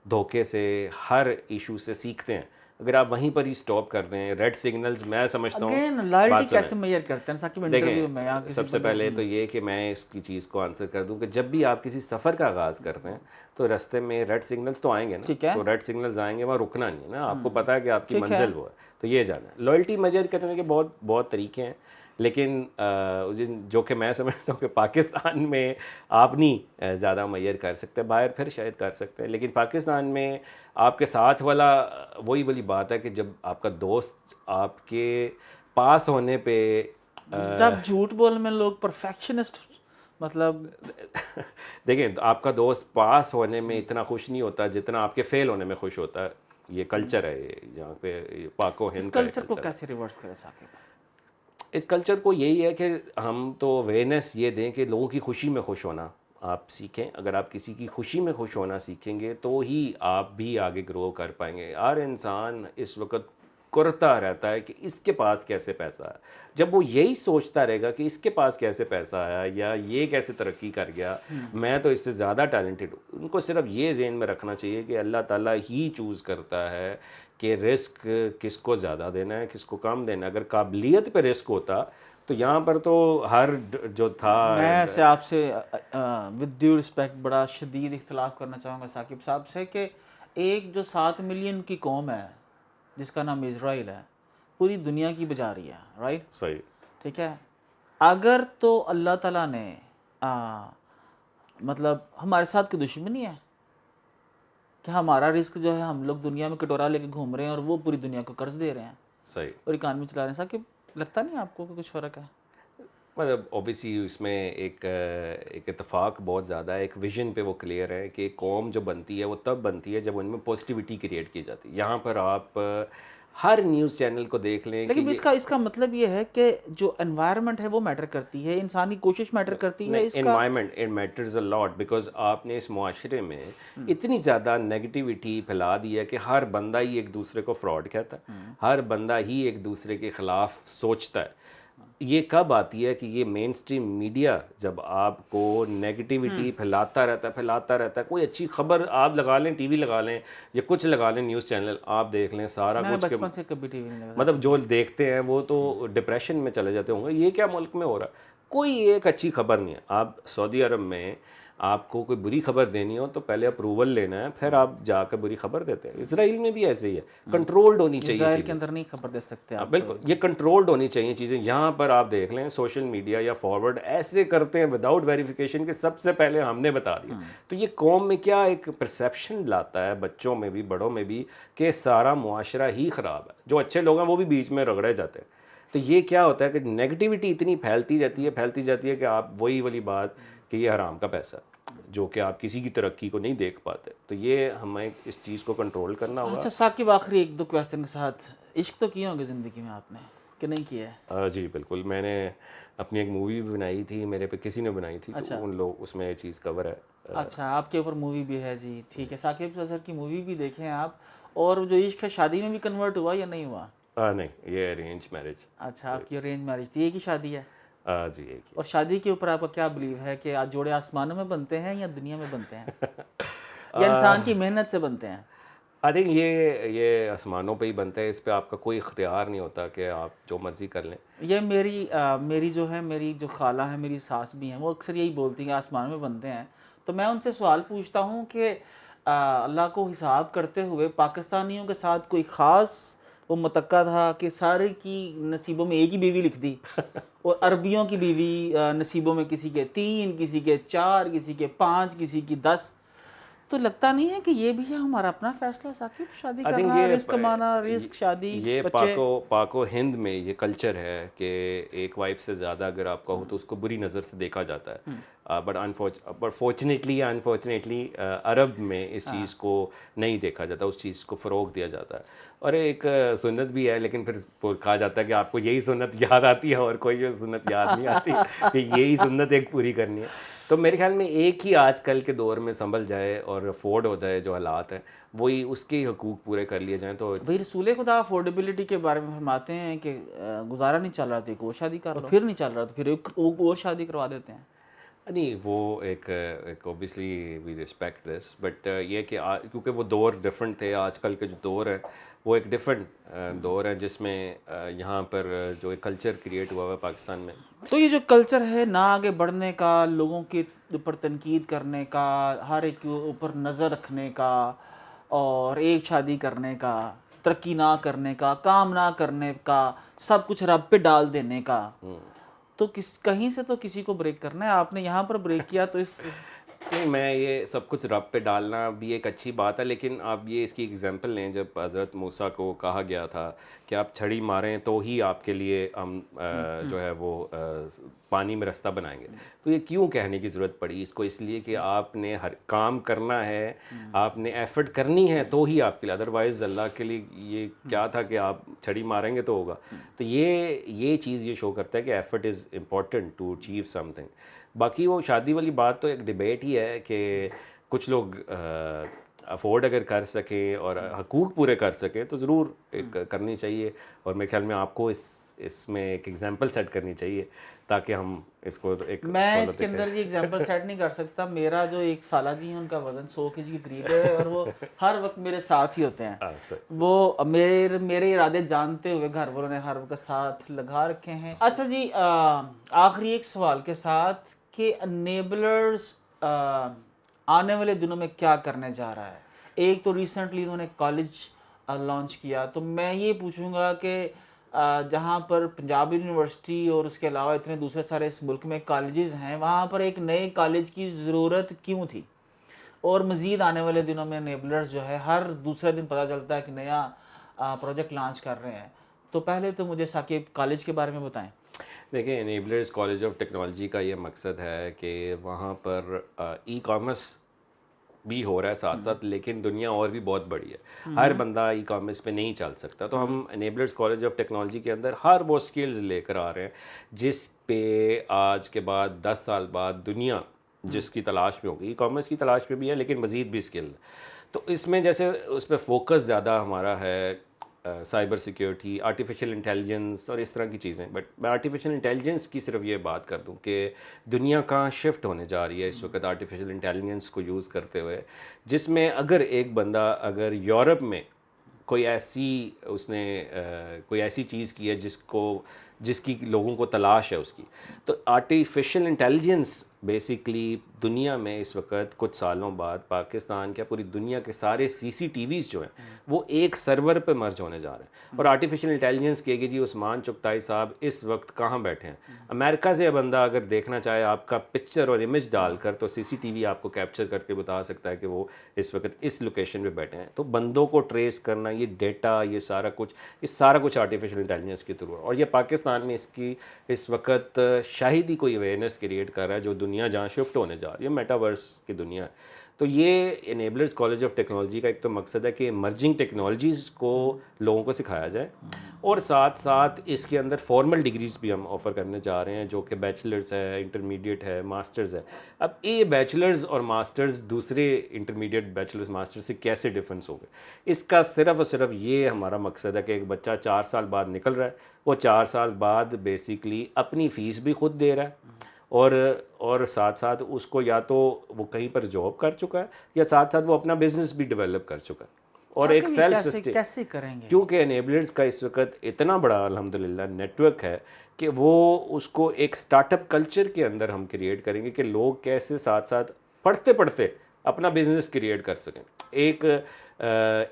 धोखे से, हर इशू से सीखते हैं। अगर आप वहीं पर ही स्टॉप कर दें, रेड सिग्नल्स, मैं समझता हूँ। अगेन लॉयल्टी कैसे मेजर करते हैं साकिब इंटरव्यू में? देखें, सबसे पहले तो ये कि मैं इसकी चीज़ को आंसर कर दूं कि जब भी आप किसी सफ़र का आगाज़ करते हैं तो रास्ते में रेड सिग्नल्स तो आएंगे ना, ठीक है। तो रेड सिग्नल्स आएंगे, वहाँ रुकना नहीं है ना। आपको पता है कि आपकी मंजिल वो है, तो ये जाना है। लॉयल्टी मेजर करने के बहुत बहुत तरीके हैं, लेकिन जो कि मैं समझता हूँ कि पाकिस्तान में आप नहीं ज़्यादा मेजर कर सकते, बाहर फिर शायद कर सकते हैं, लेकिन पाकिस्तान में आपके साथ वाला वही वाली बात है कि जब आपका दोस्त आपके पास होने पे जब झूठ बोलने में लोग परफेक्शनिस्ट, मतलब देखें, तो आपका दोस्त पास होने में इतना खुश नहीं होता जितना आपके फेल होने में खुश होता है। ये कल्चर है, ये जहाँ पे पाको हिंद इस का कल्चर को कैसे रिवर्स करें साकिब? इस कल्चर को यही है कि हम तो अवेयरनेस ये दें कि लोगों की खुशी में खुश होना आप सीखें। अगर आप किसी की खुशी में खुश होना सीखेंगे तो ही आप भी आगे ग्रो कर पाएंगे। हर इंसान इस वक्त करता रहता है कि इसके पास कैसे पैसा है। जब वो यही सोचता रहेगा कि इसके पास कैसे पैसा आया या ये कैसे तरक्की कर गया, मैं तो इससे ज़्यादा टैलेंटेड हूँ, उनको सिर्फ ये ज़हन में रखना चाहिए कि अल्लाह ताला ही चूज़ करता है कि रिस्क किसको ज़्यादा देना है, किसको कम देना है। अगर काबिलियत पे रिस्क होता तो यहाँ पर तो हर जो था मैं से आपसे विद ड्यू रिस्पेक्ट बड़ा शदीद इख्तलाफ करना चाहूँगा साकिब साहब से कि एक जो 7 मिलियन की कौम है जिसका नाम इज़राइल है, पूरी दुनिया की बजा रही है, राइट? सही। ठीक है, अगर तो अल्लाह ताला ने मतलब हमारे साथ की दुश्मनी है कि हमारा रिस्क जो है हम लोग दुनिया में कटोरा लेके घूम रहे हैं और वो पूरी दुनिया को कर्ज दे रहे हैं सही। और इकानमी चला रहे हैं। साकिब लगता नहीं आपको कि कुछ फ़र्क है? मतलब ऑब्वियसली इसमें एक इत्तेफाक बहुत ज़्यादा है, एक विजन पे वो क्लियर है कि कौम जो बनती है वो तब बनती है जब उनमें पॉजिटिविटी क्रिएट की जाती है। यहाँ पर आप हर न्यूज़ चैनल को देख लें कि लेकिन ये इसका मतलब ये है कि जो एनवायरनमेंट है वो मैटर करती है, इंसानी कोशिश मैटर करती है नहीं, इसका। Environment it matters a lot because आपने इस मुआशरे में इतनी ज़्यादा नेगेटिविटी फैला दी है कि हर बंदा ही एक दूसरे को फ्रॉड कहता है, हर बंदा ही एक दूसरे के ख़िलाफ़ सोचता है। ये कब आती है कि ये मेन स्ट्रीम मीडिया जब आपको नेगेटिविटी फैलाता रहता है। कोई अच्छी खबर आप लगा लें, टीवी लगा लें या कुछ लगा लें, न्यूज़ चैनल आप देख लें, सारा मैंने कुछ के बचपन से कभी टीवी नहीं लगा। मतलब जो देखते हैं वो तो डिप्रेशन में चले जाते होंगे, ये क्या मुल्क में हो रहा है। कोई एक अच्छी खबर नहीं है। आप सऊदी अरब में आपको कोई बुरी खबर देनी हो तो पहले अप्रूवल लेना है, फिर आप जाकर बुरी खबर देते हैं। इसराइल में भी ऐसे ही है, कंट्रोल्ड होनी चाहिए इज़राइल के चीज़ें। अंदर नहीं खबर दे सकते हाँ, आप। बिल्कुल, ये कंट्रोल्ड होनी चाहिए चीज़ें। यहाँ पर आप देख लें सोशल मीडिया या फॉरवर्ड ऐसे करते हैं विदाउट वेरिफिकेशन कि सबसे पहले हमने बता दिया। तो ये कौम में क्या एक परसेप्शन लाता है, बच्चों में भी बड़ों में भी, कि सारा मुआशरा ही ख़राब है। जो अच्छे लोग हैं वो भी बीच में रगड़े जाते हैं। तो ये क्या होता है कि नेगेटिविटी इतनी फैलती जाती है कि आप वही वाली बात कि ये हराम का पैसा जो कि आप किसी की तरक्की को नहीं देख पाते। तो ये हमें इस चीज़ को कंट्रोल करना होगा। अच्छा साकिब, आखिरी एक दो क्वेश्चन के साथ, इश्क तो किए होंगे ज़िंदगी में आपने कि नहीं किया है? जी बिल्कुल, मैंने अपनी एक मूवी भी बनाई थी, मेरे पे किसी ने बनाई थी। अच्छा। तो उन लोग उसमें ये चीज़ कवर है। अच्छा, आपके ऊपर मूवी भी है जी, ठीक है। साकिब सर की मूवी भी देखें आप। और जो इश्क है शादी में भी कन्वर्ट हुआ या नहीं हुआ? नहीं, ये अरेंज मैरिज। अच्छा, आपकी अरेंज मैरिज थी, एक ही शादी है? जी एक ही। और शादी के ऊपर आपका क्या बिलीव है कि आज जोड़े आसमानों में बनते हैं या दुनिया में बनते हैं या इंसान की मेहनत से बनते हैं? आई थिंक ये आसमानों पे ही बनता है। इस पे आपका कोई इख्तियार नहीं होता कि आप जो मर्ज़ी कर लें। ये मेरी जो खाला है, मेरी सास भी हैं, वो अक्सर यही बोलती हैं आसमान में बनते हैं। तो मैं उनसे सवाल पूछता हूँ कि अल्लाह को हिसाब करते हुए पाकिस्तानियों के साथ कोई ख़ास वो मुतक्का था कि सारे की नसीबों में एक ही बीवी लिख दी और अरबियों की बीवी नसीबों में किसी के 3, किसी के 4, किसी के 5, किसी की 10। तो लगता नहीं है कि ये भी है हमारा अपना फैसला साकिब, शादी आई थिंक करना, रिस्क कमाना, रिस्क, शादी, ये बच्चे? पाको हिंद में ये कल्चर है कि एक वाइफ से ज़्यादा अगर आप कहो तो उसको बुरी नज़र से देखा जाता है। बट अनफॉर्चुनेटली अरब में इस चीज़ को नहीं देखा जाता, उस चीज़ को फ़रोग दिया जाता है। और एक सुन्नत भी है, लेकिन फिर कहा जाता है कि आपको यही सुन्नत याद आती है और कोई सुन्नत याद नहीं आती कि यही सुन्नत एक पूरी करनी है। तो मेरे ख्याल में एक ही आजकल के दौर में संभल जाए और अफोर्ड हो जाए जो हालात हैं, वही उसके हकूक़ पूरे कर लिए जाएँ तो भाई रसूल खुदा अफोर्डेबिलिटी के बारे में फरमाते हैं कि गुजारा नहीं चल रहा तो एक और शादी कर लो, फिर नहीं चल रहा तो फिर एक और शादी करवा देते हैं। नहीं, वो एक obviously we respect this, but ये कि क्योंकि वो दौर डिफरेंट थे। आजकल के जो दौर है वो एक डिफरेंट दौर है जिसमें यहाँ पर जो एक कल्चर क्रिएट हुआ है पाकिस्तान में। तो ये जो कल्चर है ना आगे बढ़ने का, लोगों के ऊपर तनकीद करने का, हर एक के ऊपर नज़र रखने का और एक शादी करने का, तरक्की ना करने का, काम ना करने का, सब कुछ रब पे डाल देने का, तो कहीं से तो किसी को ब्रेक करना है। आपने यहाँ पर ब्रेक किया तो इस नहीं, मैं ये सब कुछ रब पे डालना भी एक अच्छी बात है, लेकिन आप ये इसकी एग्जांपल लें जब हज़रत मूसा को कहा गया था कि आप छड़ी मारें तो ही आपके लिए हम जो है वो पानी में रास्ता बनाएंगे। तो ये क्यों कहने की ज़रूरत पड़ी इसको? इसलिए कि आपने हर काम करना है, आपने एफर्ट करनी है तो ही आपके लिए, अदरवाइज़ अल्लाह के लिए ये क्या था कि आप छड़ी मारेंगे तो होगा। तो ये चीज़ ये शो करता है कि effort is important to achieve something. बाकी वो शादी वाली बात तो एक डिबेट ही है कि कुछ लोग अफोर्ड अगर कर सकें और हकूक़ पूरे कर सकें तो ज़रूर एक करनी चाहिए। और मेरे ख्याल में आपको इसमें एक एग्जांपल सेट करनी चाहिए ताकि हम इसको एक मैं फॉलो इसके अंदर जी एग्जांपल सेट नहीं कर सकता। मेरा जो एक साला जी है उनका वजन 100 केजी के करीब है और वो हर वक्त मेरे साथ ही होते हैं। वो मेरे इरादे जानते हुए घर वालों ने हर वक्त साथ लगा रखे हैं। अच्छा जी, आखिरी एक सवाल के साथ कि अनेबलर्स आने वाले दिनों में क्या करने जा रहा है। एक तो रिसेंटली उन्होंने कॉलेज लॉन्च किया, तो मैं ये पूछूंगा कि जहाँ पर पंजाब यूनिवर्सिटी और उसके अलावा इतने दूसरे सारे इस मुल्क में कॉलेजेस हैं, वहाँ पर एक नए कॉलेज की ज़रूरत क्यों थी? और मज़ीद आने वाले दिनों में एनेबलर्स जो है हर दूसरे दिन पता चलता है कि नया प्रोजेक्ट लॉन्च कर रहे हैं। तो पहले तो मुझे साकिब कॉलेज के बारे में बताएं। देखिए, एनेबलर्स कॉलेज ऑफ टेक्नोलॉजी का ये मकसद है कि वहाँ पर ई कॉमर्स भी हो रहा है साथ साथ, लेकिन दुनिया और भी बहुत बड़ी है। हर बंदा ई कॉमर्स पे नहीं चल सकता। तो हम एनेबलर्स कॉलेज ऑफ टेक्नोलॉजी के अंदर हर वो स्किल्स लेकर आ रहे हैं जिस पे आज के बाद 10 साल बाद दुनिया जिसकी तलाश में होगी। ई कॉमर्स की तलाश में भी है लेकिन मज़ीद भी स्किल। तो इसमें जैसे उस पर फोकस ज़्यादा हमारा है साइबर सिक्योरिटी, आर्टिफिशियल इंटेलिजेंस और इस तरह की चीज़ें। बट मैं आर्टिफिशियल इंटेलिजेंस की सिर्फ ये बात कर दूं कि दुनिया कहाँ शिफ्ट होने जा रही है इस वक्त आर्टिफिशियल इंटेलिजेंस को यूज़ करते हुए, जिसमें अगर एक बंदा अगर यूरोप में कोई ऐसी उसने कोई ऐसी चीज़ की है जिसकी लोगों को तलाश है उसकी, तो आर्टिफिशियल इंटेलिजेंस बेसिकली दुनिया में इस वक्त कुछ सालों बाद पाकिस्तान क्या पूरी दुनिया के सारे सीसीटीवीज़ जो हैं वो एक सर्वर पे मर्ज होने जा रहे हैं। और आर्टिफिशियल इंटेलिजेंस कहेगी जी उस्मान चुगताई साहब इस वक्त कहाँ बैठे हैं। अमेरिका से बंदा अगर देखना चाहे आपका पिक्चर और इमेज डालकर तो सीसीटीवी आपको कैप्चर करके बता सकता है कि वो इस वक्त इस लोकेशन पे बैठे हैं। तो बंदों को ट्रेस करना, ये डेटा, ये सारा कुछ आर्टिफिशियल इंटेलिजेंस के थ्रू है। और ये पाकिस्तान में इसकी इस वक्त शायद ही कोई अवेयरनेस क्रिएट कर रहा है। जो दुनिया जहाँ शिफ्ट होने जा रही है मेटावर्स की दुनिया है। तो ये एनेबलर्स कॉलेज ऑफ टेक्नोलॉजी का एक तो मकसद है कि इमर्जिंग टेक्नोलॉजीज़ को लोगों को सिखाया जाए और साथ साथ इसके अंदर फॉर्मल डिग्रीज़ भी हम ऑफ़र करने जा रहे हैं जो कि बैचलर्स है, इंटरमीडिएट है, मास्टर्स है। अब ये बैचलर्स और मास्टर्स दूसरे इंटरमीडिएट बैचलर्स मास्टर्स से कैसे डिफरेंस हो गए, इसका सिर्फ और सिर्फ ये हमारा मकसद है कि एक बच्चा 4 साल बाद निकल रहा है, वो 4 साल बाद बेसिकली अपनी फ़ीस भी खुद दे रहा है और साथ साथ उसको या तो वो कहीं पर जॉब कर चुका है या साथ साथ वो अपना बिजनेस भी डेवलप कर चुका है और एक सेल्फ सस्टेन। कैसे करेंगे? क्योंकि एनेबलर्स का इस वक्त इतना बड़ा अल्हम्दुलिल्लाह नेटवर्क है कि वो उसको एक स्टार्टअप कल्चर के अंदर हम क्रिएट करेंगे कि लोग कैसे साथ साथ पढ़ते पढ़ते अपना बिजनेस क्रिएट कर सकें।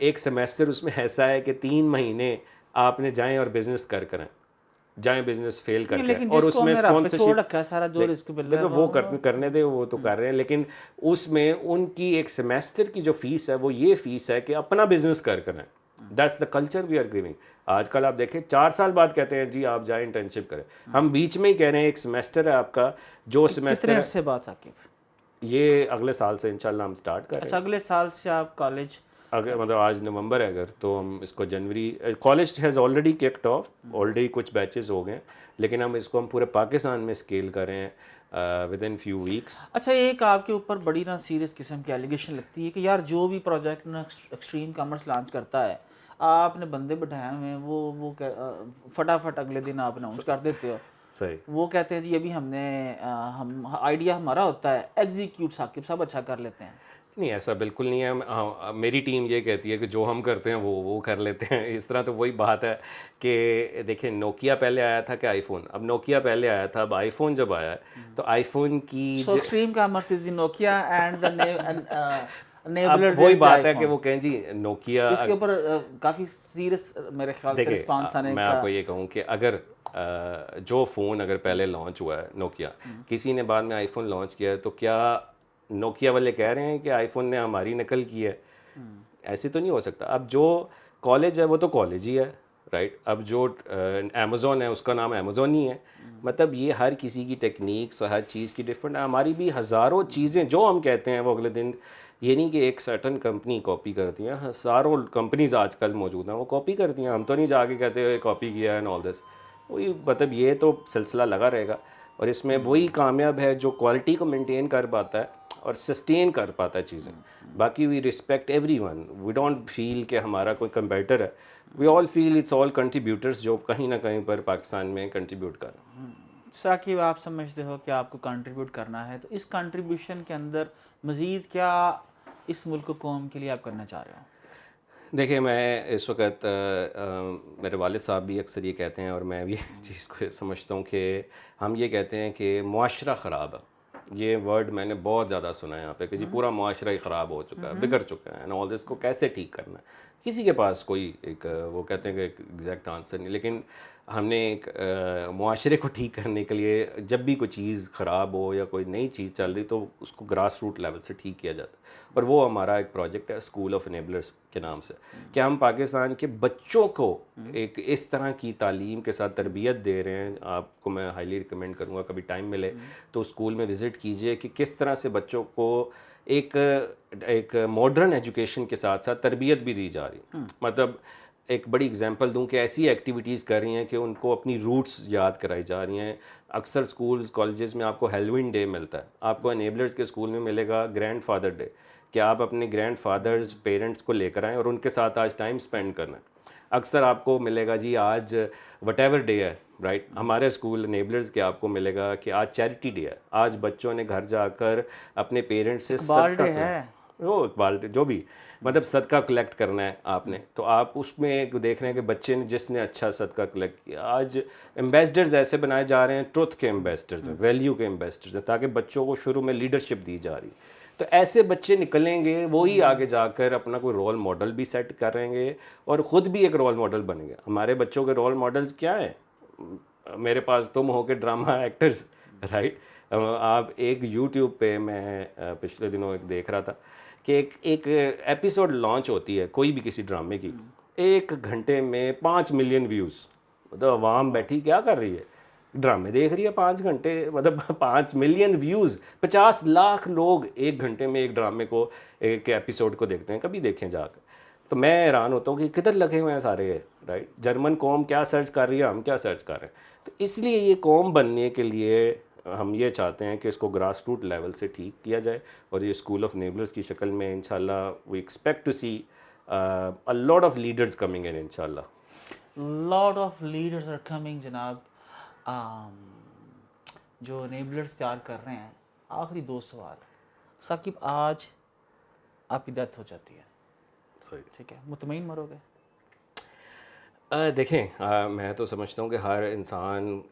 एक सेमेस्टर उसमें ऐसा है कि 3 महीने आपने जाएं और बिजनेस करें, जाएं बिजनेस फेल करके और उसमें स्पॉन्सरशिप सारा जो रिस्क देखो वो करने दे, वो तो कर रहे हैं, लेकिन उसमें उनकी एक सेमेस्टर की जो फीस है वो ये फीस है कि अपना बिजनेस करें। That's the culture we are giving. आजकल आप देखें 4 साल बाद कहते हैं जी आप जाएं इंटर्नशिप करें, हम बीच में ही कह रहे हैं एक सेमेस्टर है आपका जो सेमेस्टर से बात साकिब, ये अगले साल से इंशाल्लाह हम स्टार्ट करें। अच्छा, अगले साल से आप कॉलेज, अगर मतलब आज नवंबर है अगर तो हम इसको जनवरी, college has already kicked off, already कुछ बैचेस हो गए, लेकिन हम पूरे पाकिस्तान में स्केल करें विद इन फ्यू वीक्स। अच्छा, एक आपके ऊपर बड़ी ना सीरियस किस्म की एलिगेशन लगती है कि यार जो भी प्रोजेक्ट ना एक्सट्रीम कॉमर्स लॉन्च करता है आपने बंदे बैठाए हुए हैं, वो फटाफट अगले दिन आप अनाउंस कर देते हो। सही। वो कहते हैं जी अभी हम आइडिया हमारा होता है, एग्जीक्यूट साकिब साहब अच्छा कर लेते हैं। नहीं, ऐसा बिल्कुल नहीं है। हाँ, मेरी टीम ये कहती है कि जो हम करते हैं वो कर लेते हैं। इस तरह तो वही बात है कि देखिए नोकिया पहले आया था कि आईफोन, अब नोकिया पहले आया था, अब आईफोन जब आया तो आईफोन की extreme commerce is Nokia and अब वही बात है कि वो कहें जी नोकिया। इसके ऊपर काफ़ी सीरियस मेरे ख्याल से रिस्पांस आने का। मैं आपको ये कहूँ कि अगर जो फ़ोन अगर पहले लॉन्च हुआ है नोकिया, किसी ने बाद में आईफोन लॉन्च किया है, तो क्या नोकिया वाले कह रहे हैं कि आईफोन ने हमारी नकल की है? ऐसे तो नहीं हो सकता। अब जो कॉलेज है वो तो कॉलेज ही है, राइट। अब जो अमेज़ोन है उसका नाम अमेज़ोन ही है। मतलब ये हर किसी की टेक्निक्स और हर चीज़ की डिफरेंट है। हमारी भी हज़ारों चीज़ें जो हम कहते हैं वो अगले दिन, ये नहीं कि एक सर्टन कंपनी कॉपी करती हैं, हज़ारों कंपनीज आजकल मौजूद हैं वो कॉपी करती हैं। हम तो नहीं जाके कहते कॉपी किया है एंड ऑल दिस। वही मतलब ये तो सिलसिला लगा रहेगा और इसमें वही कामयाब है जो क्वालिटी को मेंटेन कर पाता है और सस्टेन कर पाता है चीज़ें। बाकी we respect everyone, we don't feel कि हमारा कोई कंपेटिटर है, we all feel it's all contributors जो कहीं ना कहीं पर पाकिस्तान में कंट्रीब्यूट कर रहे हैं। साकिब, आप समझते हो कि आपको कंट्रीब्यूट करना है, तो इस कंट्रीब्यूशन के अंदर मज़ीद क्या इस मुल्क कौम के लिए आप करना चाह रहे हो? देखिए, मैं इस वक्त मेरे वालिद साहब भी अक्सर ये कहते हैं और मैं भी इस चीज़ को समझता हूँ कि हम ये कहते हैं कि मुआशरा ख़राब है। ये वर्ड मैंने बहुत ज़्यादा सुना है यहाँ पे कि जी पूरा मुआशरा ही ख़राब हो चुका है, बिगड़ चुका है एंड ऑल दिस, को कैसे ठीक करना है। किसी के पास कोई एक वो कहते हैं कि एक एग्जैक्ट आंसर नहीं, लेकिन हमने एक मुआशरे को ठीक करने के लिए जब भी कोई चीज़ ख़राब हो या कोई नई चीज़ चल रही तो उसको ग्रास रूट लेवल से ठीक किया जाता है। और वो हमारा एक प्रोजेक्ट है स्कूल ऑफ इनेबलर्स के नाम से, कि हम पाकिस्तान के बच्चों को एक इस तरह की तालीम के साथ तरबियत दे रहे हैं। आपको मैं हाईली रिकमेंड करूँगा, कभी टाइम मिले तो स्कूल में विज़िट कीजिए कि किस तरह से बच्चों को एक एक मॉडर्न एजुकेशन के साथ साथ तरबियत भी दी जा रही। मतलब एक बड़ी एग्जांपल दूं कि ऐसी एक्टिविटीज़ कर रही हैं कि उनको अपनी रूट्स याद कराई जा रही हैं। अक्सर स्कूल्स कॉलेजेस में आपको हेलोवीन डे मिलता है, आपको एनेबलर्स के स्कूल में मिलेगा ग्रैंडफादर डे, कि आप अपने ग्रैंडफादर्स पेरेंट्स को लेकर आएँ और उनके साथ आज टाइम स्पेंड करना है। अक्सर आपको मिलेगा जी आज वटेवर डे है, राइट। हमारे स्कूल एनेबलर्स के आपको मिलेगा कि आज चैरिटी डे है, आज बच्चों ने घर जाकर अपने पेरेंट्स से इकबाल सदका डे है। वो इकबाल डे जो भी, मतलब सदका कलेक्ट करना है आपने, तो आप उसमें एक देख रहे हैं कि बच्चे ने जिसने अच्छा सदका कलेक्ट किया। आज एम्बेसडर्स ऐसे बनाए जा रहे हैं, ट्रुथ के एम्बेसडर्स हैं, वैल्यू के एम्बेसडर्स हैं, ताकि बच्चों को शुरू में लीडरशिप दी जा रही। तो ऐसे बच्चे निकलेंगे, वो ही आगे जाकर अपना कोई रोल मॉडल भी सेट करेंगे और ख़ुद भी एक रोल मॉडल बनेंगे। हमारे बच्चों के रोल मॉडल्स क्या हैं? मेरे पास तुम हो के ड्रामा एक्टर्स, राइट। आप एक यूट्यूब पे मैं पिछले दिनों एक देख रहा था कि एक एपिसोड लॉन्च होती है कोई भी किसी ड्रामे की, 1 घंटे में 5 मिलियन व्यूज़। मतलब आवाम बैठी क्या कर रही है, ड्रामे देख रही है 5 घंटे, मतलब 5 मिलियन व्यूज़। 50 लाख लोग 1 घंटे में एक ड्रामे को, एक एपिसोड को देखते हैं, कभी देखें जाकर। तो मैं हैरान होता हूँ कि किधर लगे हुए हैं सारे, राइट। जर्मन कौम क्या सर्च कर रही है, हम क्या सर्च कर रहे हैं। तो इसलिए ये कौम बनने के लिए हम ये चाहते हैं कि इसको ग्रास रूट लेवल से ठीक किया जाए और ये स्कूल ऑफ नेबलर्स की शक्ल में इंशाल्लाह we expect to see a lot of leaders coming in इंशाल्लाह। Lot of leaders are coming जनाब। um, जो नेबलर्स तैयार कर रहे हैं, आखिरी 2 सवाल। साकिब, आज आपकी डेथ हो जाती है, सही। ठीक है, मुतमईन मरोगे? देखें, मैं तो समझता हूँ कि हर इंसान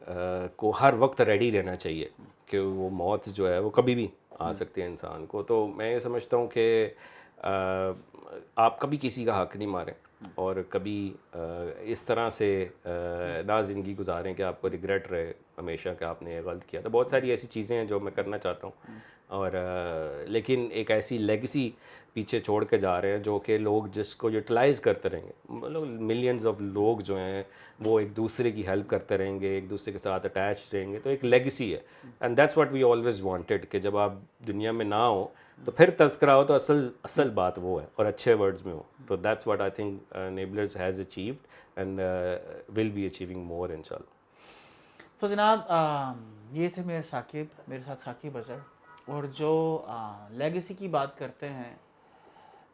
को हर वक्त रेडी रहना चाहिए कि वो मौत जो है वो कभी भी आ सकती है इंसान को। तो मैं ये समझता हूँ कि आप कभी किसी का हक नहीं मारें और कभी इस तरह से ना ज़िंदगी गुजारें कि आपको रिग्रेट रहे हमेशा कि आपने ये गलत किया। तो बहुत सारी ऐसी चीज़ें हैं जो मैं करना चाहता हूँ और लेकिन एक ऐसी लेगेसी पीछे छोड़ के जा रहे हैं जो कि लोग जिसको यूटिलाइज़ करते रहेंगे। मतलब मिलियंस ऑफ लोग जो हैं वो एक दूसरे की हेल्प करते रहेंगे, एक दूसरे के साथ अटैच रहेंगे, तो एक लेगेसी है। And that's what we always wanted कि जब आप दुनिया में ना हो तो फिर तज़किरा हो तो असल बात वो है और अच्छे वर्ड्स में हो। तो दैट्स व्हाट आई थिंक नेबलर्स has achieved and will be achieving more इंशाल्लाह। तो जनाब, ये थे मेरे साकिब, मेरे साथ साकिब अज़हर। और जो लेगेसी की बात करते हैं,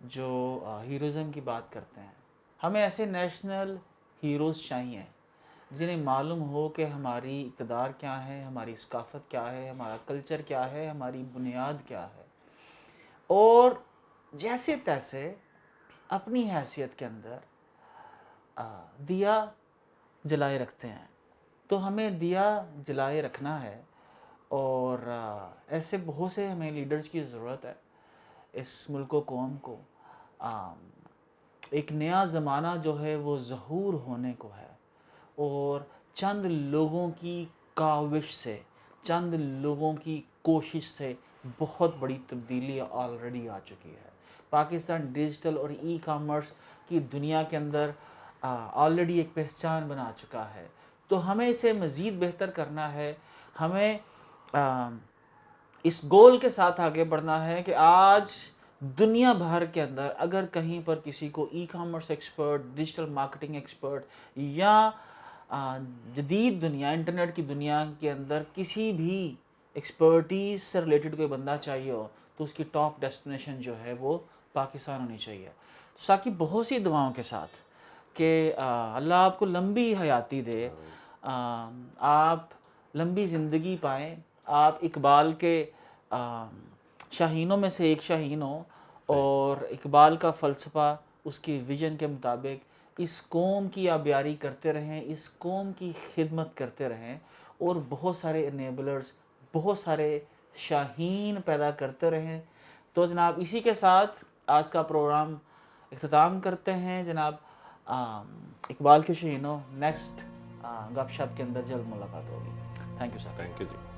जो हीरोज़म की बात करते हैं, हमें ऐसे नेशनल हीरोज़ चाहिए जिन्हें मालूम हो कि हमारी इक़्तिदार क्या है, हमारी सकाफ़त क्या है, हमारा कल्चर क्या है, हमारी बुनियाद क्या है, और जैसे तैसे अपनी हैसियत के अंदर दिया जलाए रखते हैं। तो हमें दिया जलाए रखना है और ऐसे बहुत से हमें लीडर्स की ज़रूरत है इस मुल्क कौम को। एक नया ज़माना जो है वो ज़हूर होने को है और चंद लोगों की काविश से, चंद लोगों की कोशिश से बहुत बड़ी तब्दीली ऑलरेडी आ चुकी है। पाकिस्तान डिजिटल और ई कॉमर्स की दुनिया के अंदर ऑलरेडी एक पहचान बना चुका है। तो हमें इसे मज़ीद बेहतर करना है। हमें इस गोल के साथ आगे बढ़ना है कि आज दुनिया भर के अंदर अगर कहीं पर किसी को e commerce expert, digital marketing expert या जदीद दुनिया, इंटरनेट की दुनिया के अंदर किसी भी एक्सपर्टीज़ से रिलेटेड कोई बंदा चाहिए हो, तो उसकी टॉप डेस्टिनेशन जो है वो पाकिस्तान होनी चाहिए। तो साकिब बहुत सी दुआओं के साथ कि अल्लाह आपको लंबी हयाती दे, आप लंबी ज़िंदगी पाएँ, आप इकबाल के शाहीनों में से एक शाहीन हो और इकबाल का फ़लसफ़ा उसकी विज़न के मुताबिक इस कौम की आबियारी करते रहें, इस कौम की खिदमत करते रहें और बहुत सारे इनेबलर्स, बहुत सारे शाहीन पैदा करते रहें। तो जनाब इसी के साथ आज का प्रोग्राम इख्तिताम करते हैं जनाब। इकबाल के शाहीनों, नेक्स्ट गपशप के अंदर जल्द मुलाकात होगी। Thank you sir. Thank you ji.